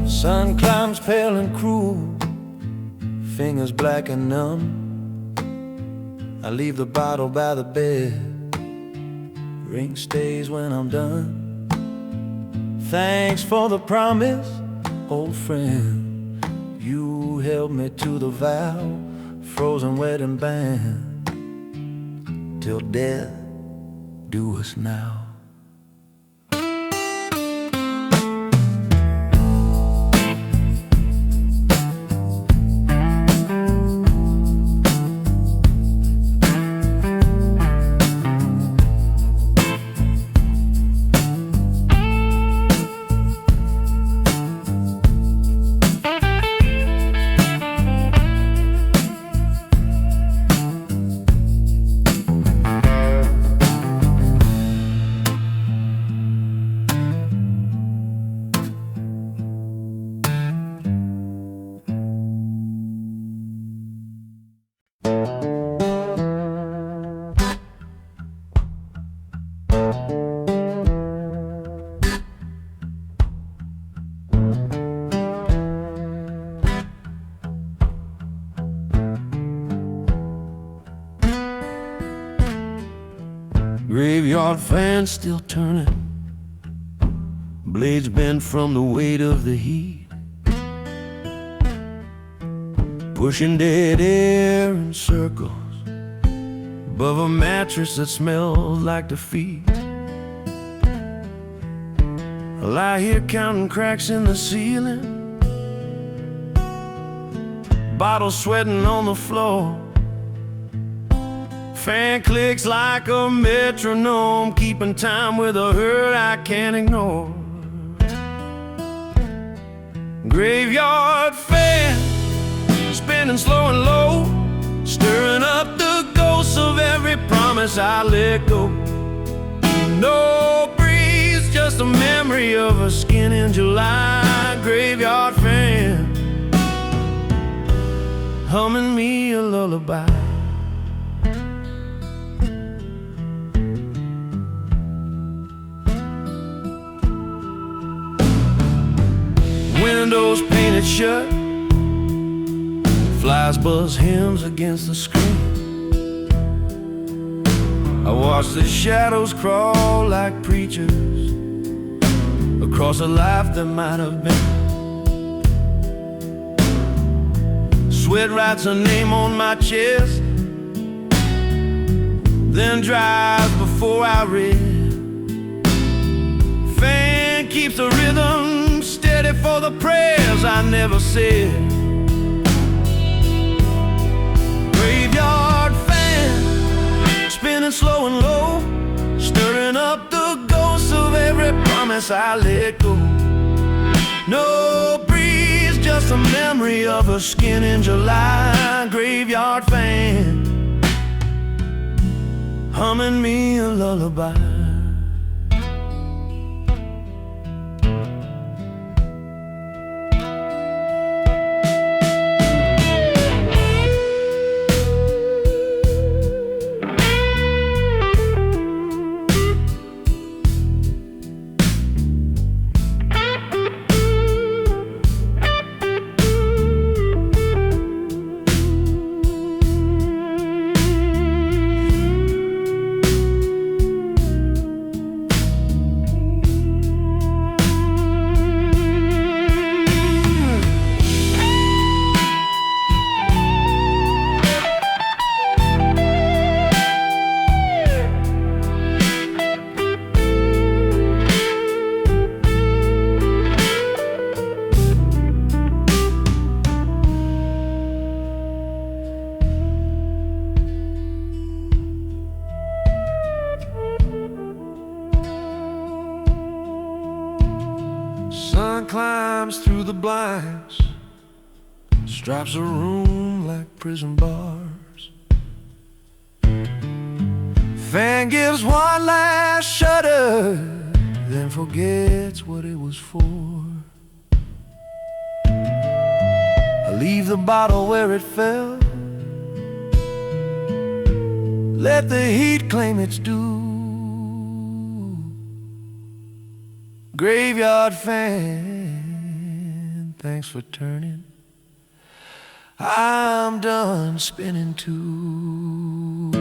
Sun climbs pale and cruel, fingers black and numb. I leave the bottle by the bed, ring stays when I'm done. Thanks for the promise, old friend. You held me to the vow. Frozen wedding band, till death do us now. Graveyard fan still turning, blades bent from the weight of the heat, pushing dead air in circles above a mattress that smells like defeat. I lie here counting cracks in the ceiling, bottles sweating on the floor. Fan clicks like a metronome, keeping time with a hurt I can't ignore. Graveyard fan, spinning slow and low, stirring up the ghosts of every promise I let go. No breeze, just a memory of a skin in July. Graveyard fan, humming me a lullaby. windows painted shut, flies buzz hymns against the screen. I watch the shadows crawl like preachers across a life that might have been. Sweat writes her name on my chest, then dries before I read. Fan keeps the rhythm steady for the prayers I never said. Graveyard fan, spinning slow and low, stirring up the ghosts of every promise I let go. No breeze, just a memory of her skin in July. Graveyard fan, humming me a lullaby. Sun climbs through the blinds, stripes a room like prison bars. Fan gives one last shudder, then forgets what it was for. I leave the bottle where it fell, let the heat claim its due. Graveyard fan, thanks for turning. I'm done spinning too.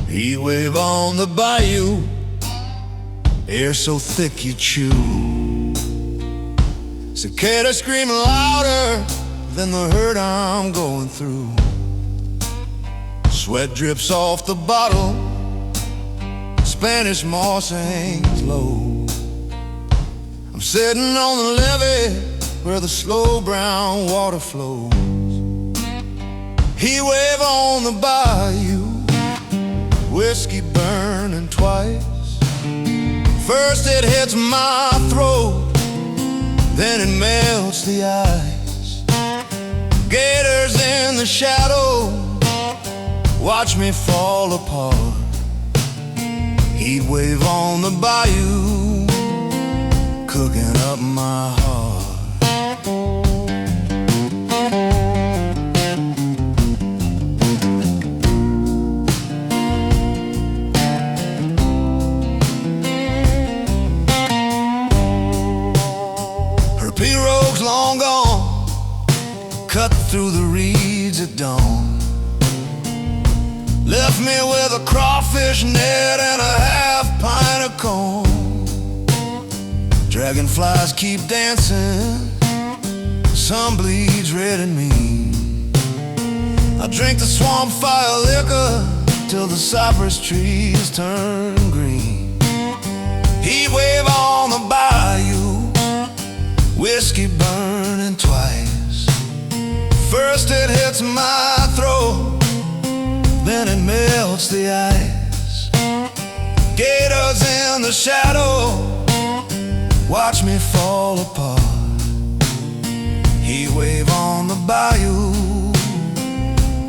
Heat wave on the bayou, air so thick you chew. Cicada screaming louder than the hurt I'm going through. Sweat drips off the bottle, Spanish moss hangs low. I'm sitting on the levee where the slow brown water flows. Heat wave on the bayou, whiskey burning twice. First it hits my throat, then it melts the ice. Gators in the shadow, watch me fall apart. Heat wave on the bayou, cooking up my heart. Pirogue's long gone, cut through the reeds at dawn. Left me with a crawfish net and a half pint of corn. Dragonflies keep dancing, sun bleeds red in me. I drink the swamp fire liquor till the cypress trees turn green. Heat wave on the bayou, whiskey burning twice. First it hits my throat, then it melts the ice. Gators in the shadow, watch me fall apart. Heat wave on the bayou,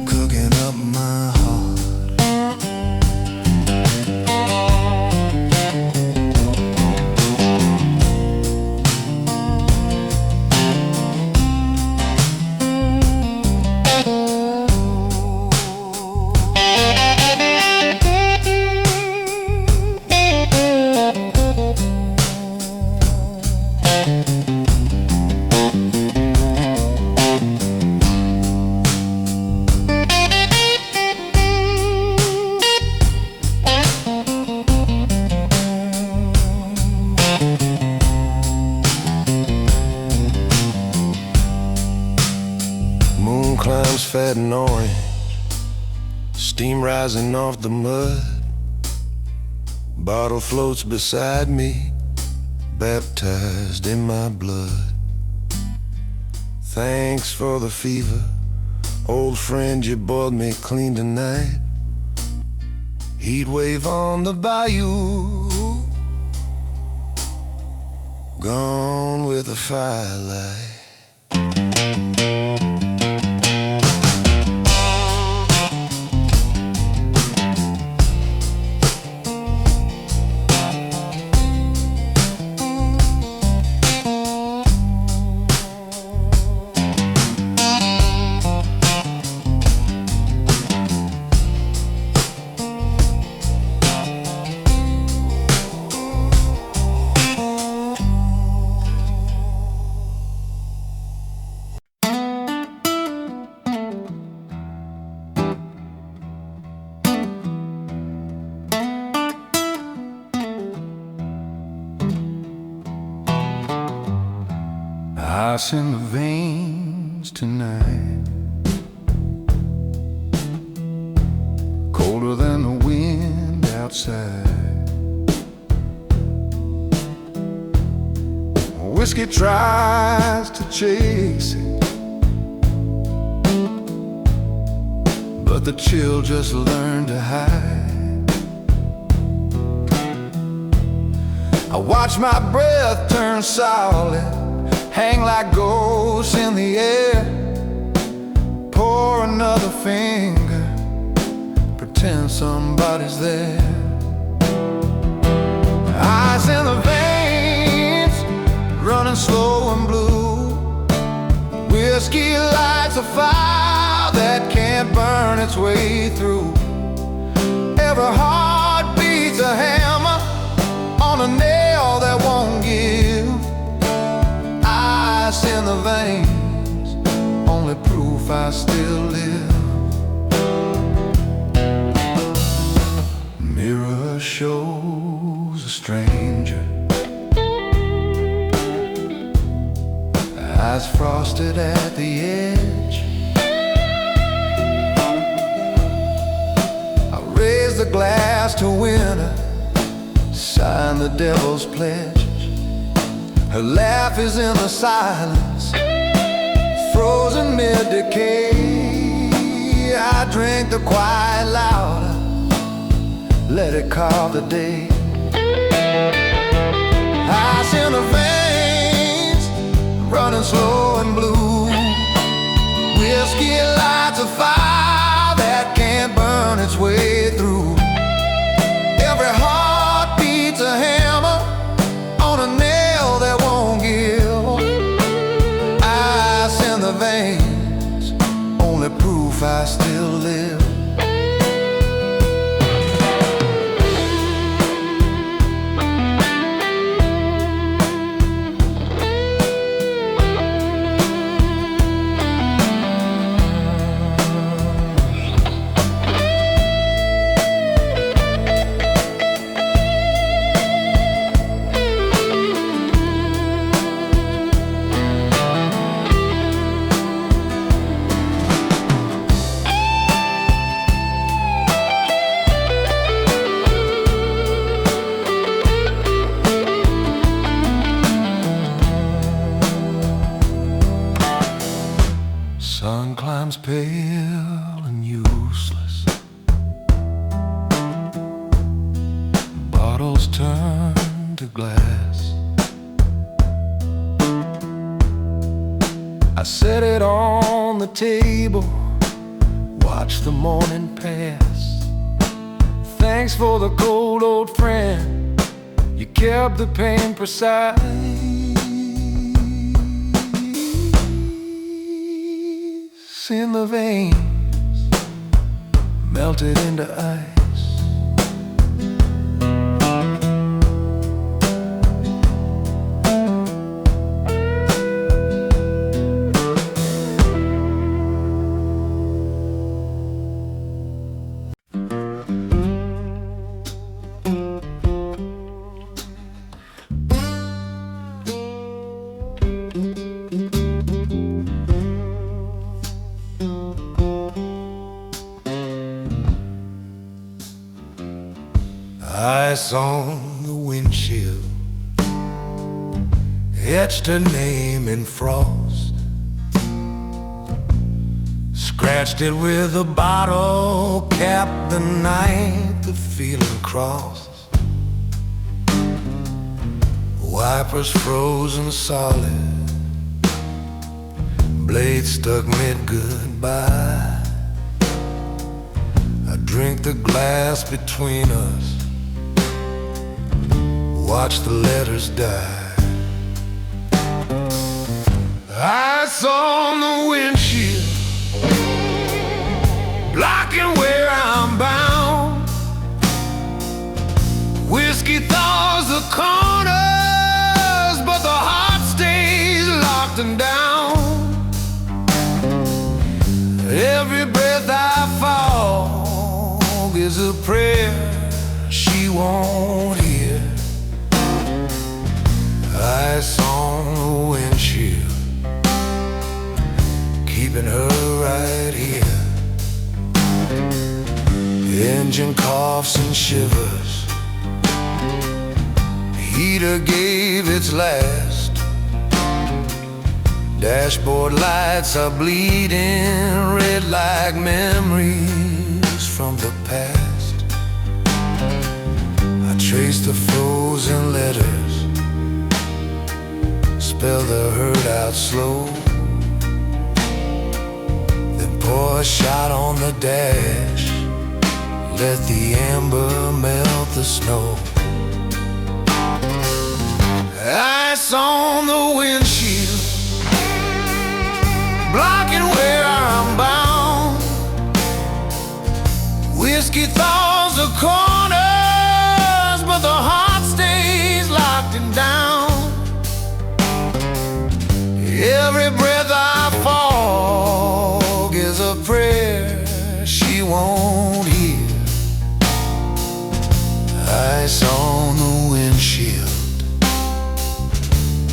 cooking up my heart. Moon climbs fat and orange, steam rising off the mud. Bottle floats beside me, baptized in my blood. Thanks for the fever, old friend, you boiled me clean tonight. Heat wave on the bayou, gone with the firelight. Ice in the veins tonight, colder than the wind outside. Whiskey tries to chase it, but the chill just learned to hide. I watch my breath turn solid, hang like ghosts in the air. Pour another finger, pretend somebody's there. Ice in the veins, running slow and blue. Whiskey lights a fire that can't burn its way through. Every heart beats a hammer on a nail that won't give. Ice in the veins, only proof I still live. Mirror shows a stranger, eyes frosted at the edge. I raise the glass to winter, sign the devil's pledge. Her laugh is in the silence, frozen mid-decay. I drink the quiet louder, let it carve the day. Ice in the veins, running slow and blue. Whiskey lights a fire that can't burn its way through. Every heart beats a hammer on a nail that won't give. Ice in the veins, only proof I still live. sun climbs pale and useless. Bottles turn to glass. I set it on the table, watch the morning pass. Thanks for the cold old friend, you kept the pain precise. In the veins, melted into ice. Ice on the windshield, etched her name in frost. Scratched it with a bottle cap the night the feeling crossed. Wipers frozen solid, blade stuck mid-goodbye. I drink the glass between us, watch the letters die. Ice on the windshield, blocking where I'm bound. Whiskey thaws the corners, but the heart stays locked and down. Every breath I fog is a prayer she won't hear. Ice on the windshield, keeping her right here. Engine coughs and shivers, heater gave its last. Dashboard lights are bleeding red like memories from the past. I trace the frozen letters, spell the hurt out slow, then pour a shot on the dash, let the amber melt the snow. Ice on the windshield, blocking where I'm bound. Whiskey thaws the corners, but the heart stays locked and down. Every breath I fog is a prayer she won't hear. Ice on the windshield,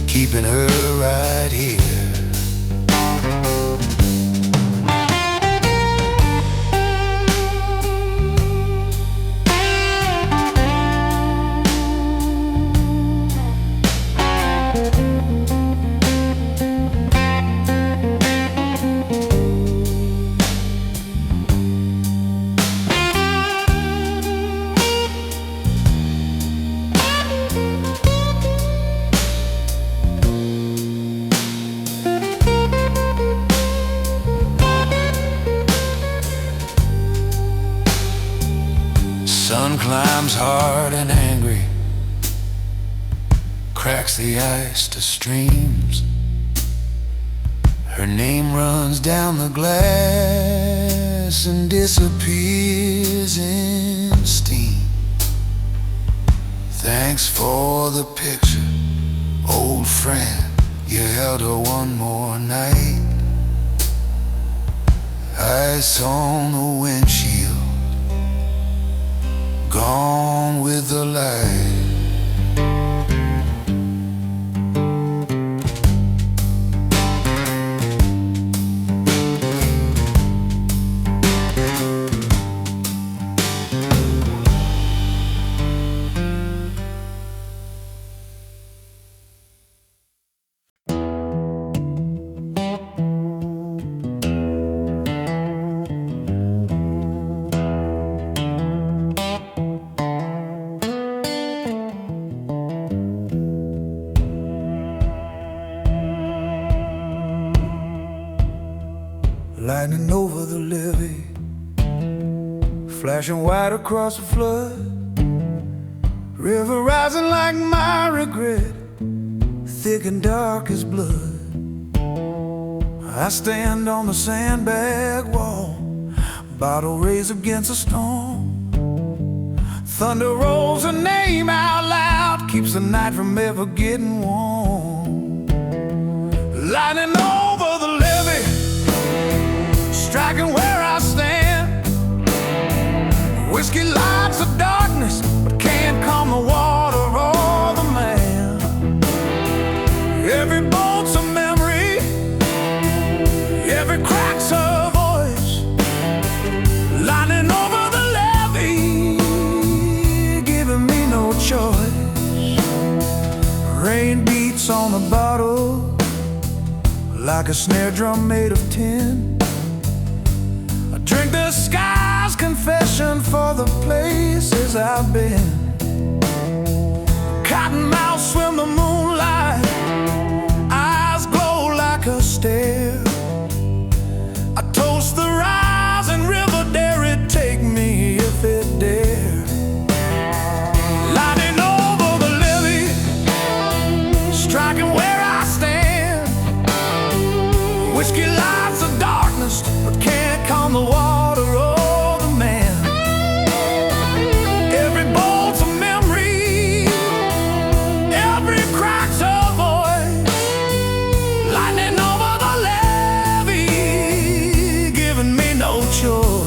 keeping her right here. Sun climbs hard and angry, cracks the ice to streams. Her name runs down the glass and disappears in steam. Thanks for the picture, old friend, you held her one more night. Ice on the windshield, gone with the light. lightning over the levee, flashing white across the flood, river rising like my regret, thick and dark as blood. I stand on the sandbag wall, bottle raised against a storm. Thunder rolls her name out loud, keeps the night from ever getting warm. Lightning over the levee, striking where I stand. Whiskey lights the darkness, but can't calm the water or the man. Every bolt's a memory, every crack's a voice. Lightning over the levee, giving me no choice. Rain beats on the bottle like a snare drum made of tin. I drink the sky's confession for the places I've been. Cottonmouth swim the moonlight, eyes glow like a stare. I toast the rising river, dare it take me if it dare. Lightning over the levee, striking where I stand. Whiskey lights the darkness, but can't calm the water or the man. Every bolt's a memory, every crack's a voice. Lightning over the levee, giving me no choice.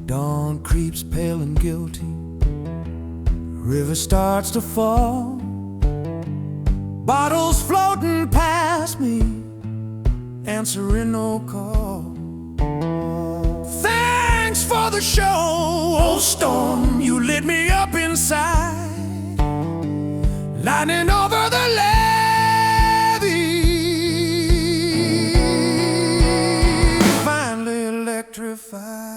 Dawn creeps pale and guilty, river starts to fall. Bottles floating past me, answering no call. Thanks for the show, oh storm, you lit me up inside. Lightning over the levee, finally electrified.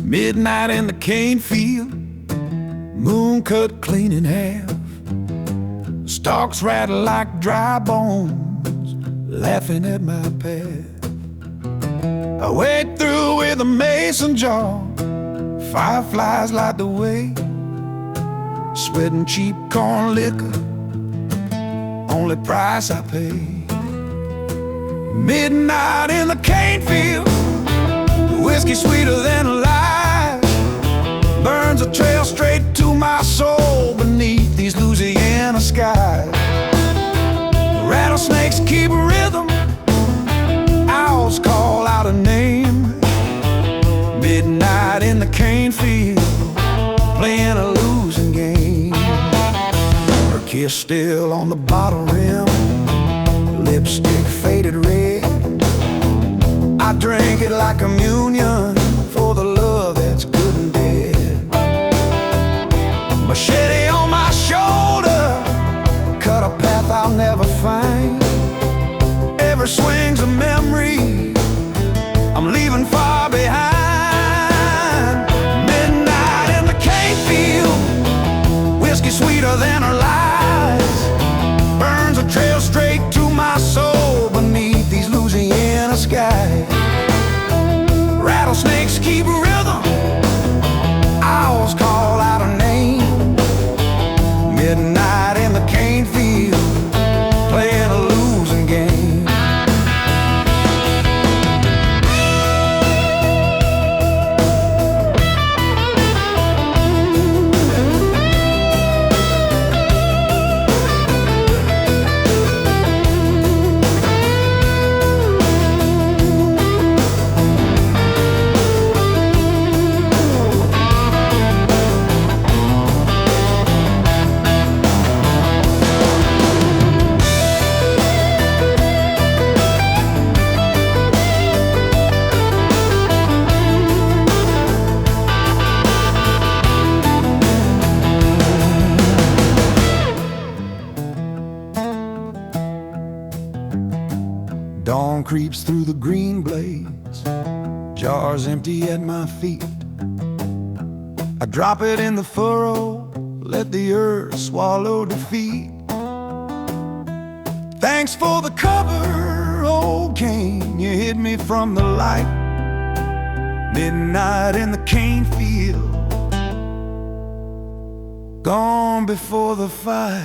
Midnight in the cane field, moon cut clean in half. Stalks rattle like dry bones, laughing at my path. I wade through with a mason jar, fireflies light the way. Sweating cheap corn liquor, only price I pay. Midnight in the cane field, whiskey sweeter than life, burns a trail straight to my soul beneath these skies. Rattlesnakes keep rhythm, owls call out a name. Midnight in the cane field, playing a losing game. Her kiss still on the bottle rim, lipstick faded red. I drank it like communion for the love that's good and dead. Machete on my shoulder, cut a path I'll never find. Every swing's a memory I'm leaving far behind. Midnight in the cane field, whiskey sweeter than her lies, burns a trail straight to my soul beneath these Louisiana skies. Rattlesnakes keep rhythm, owls call out a name. Midnight in the cane field, playing a losing game. Dawn creeps through the green blaze, jars empty at my feet. I drop it in the furrow, let the earth swallow defeat. Thanks for the cover, old cane, you hid me from the light. Midnight in the cane field, gone before the fight.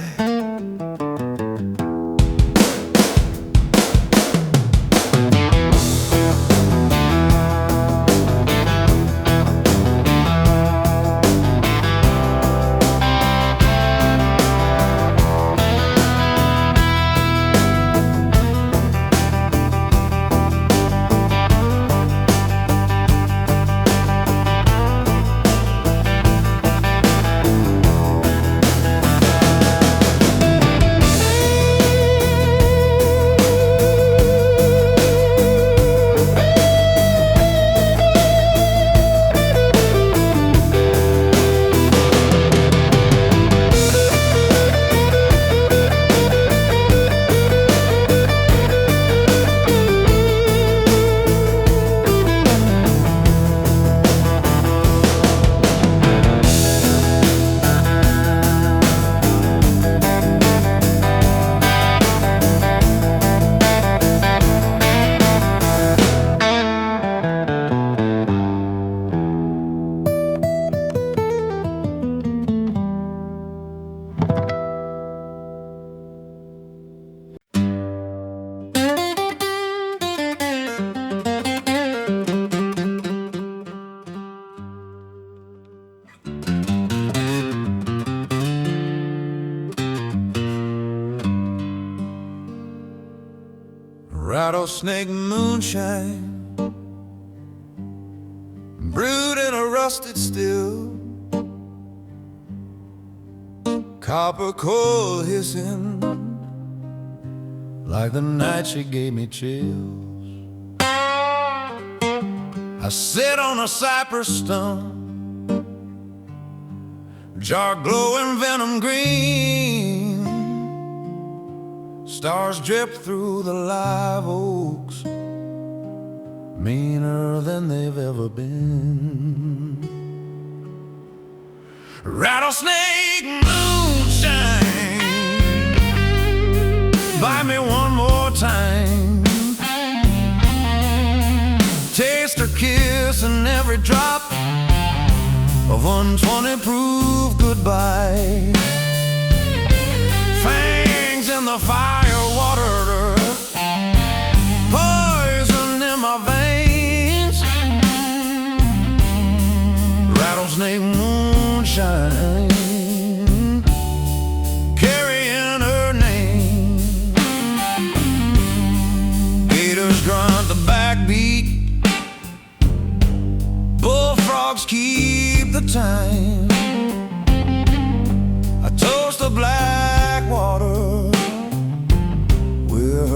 Rattlesnake moonshine, brewed in a rusted still, copper coal hissing like the night she gave me chills. I sit on a cypress stump, jar glowing venom green. Stars drip through the live oaks, meaner than they've ever been. Rattlesnake moonshine, bite me one more time. Taste her kiss in every drop of 120 proof goodbye. Fangs in the fire water, poison in my veins. Rattlesnake moonshine, carrying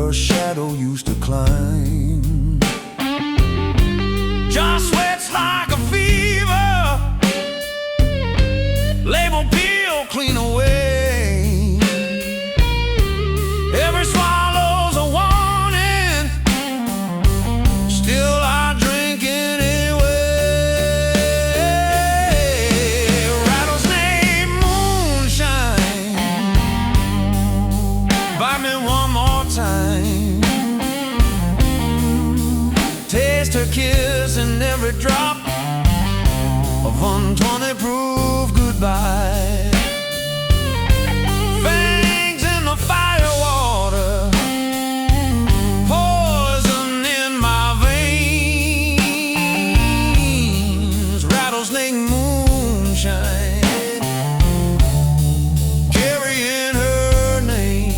her shadow used to climb. Just sweats like a fever, label peel clean away. Every swallow's a warning, still I drink anyway. Rattlesnake moonshine, bite me one more time. Taste her kiss in every drop of 120 proof goodbye. Fangs in the fire water, poison in my veins. Rattlesnake moonshine, carrying her name.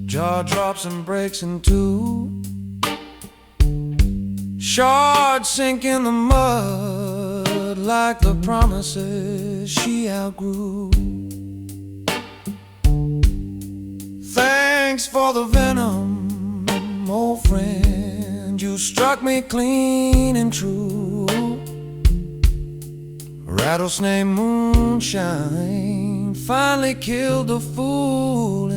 Jaw drops and breaks in two. Shards sink in the mud like the promises she outgrew. Thanks for the venom, old friend. You struck me clean and true. Rattlesnake moonshine finally killed the fool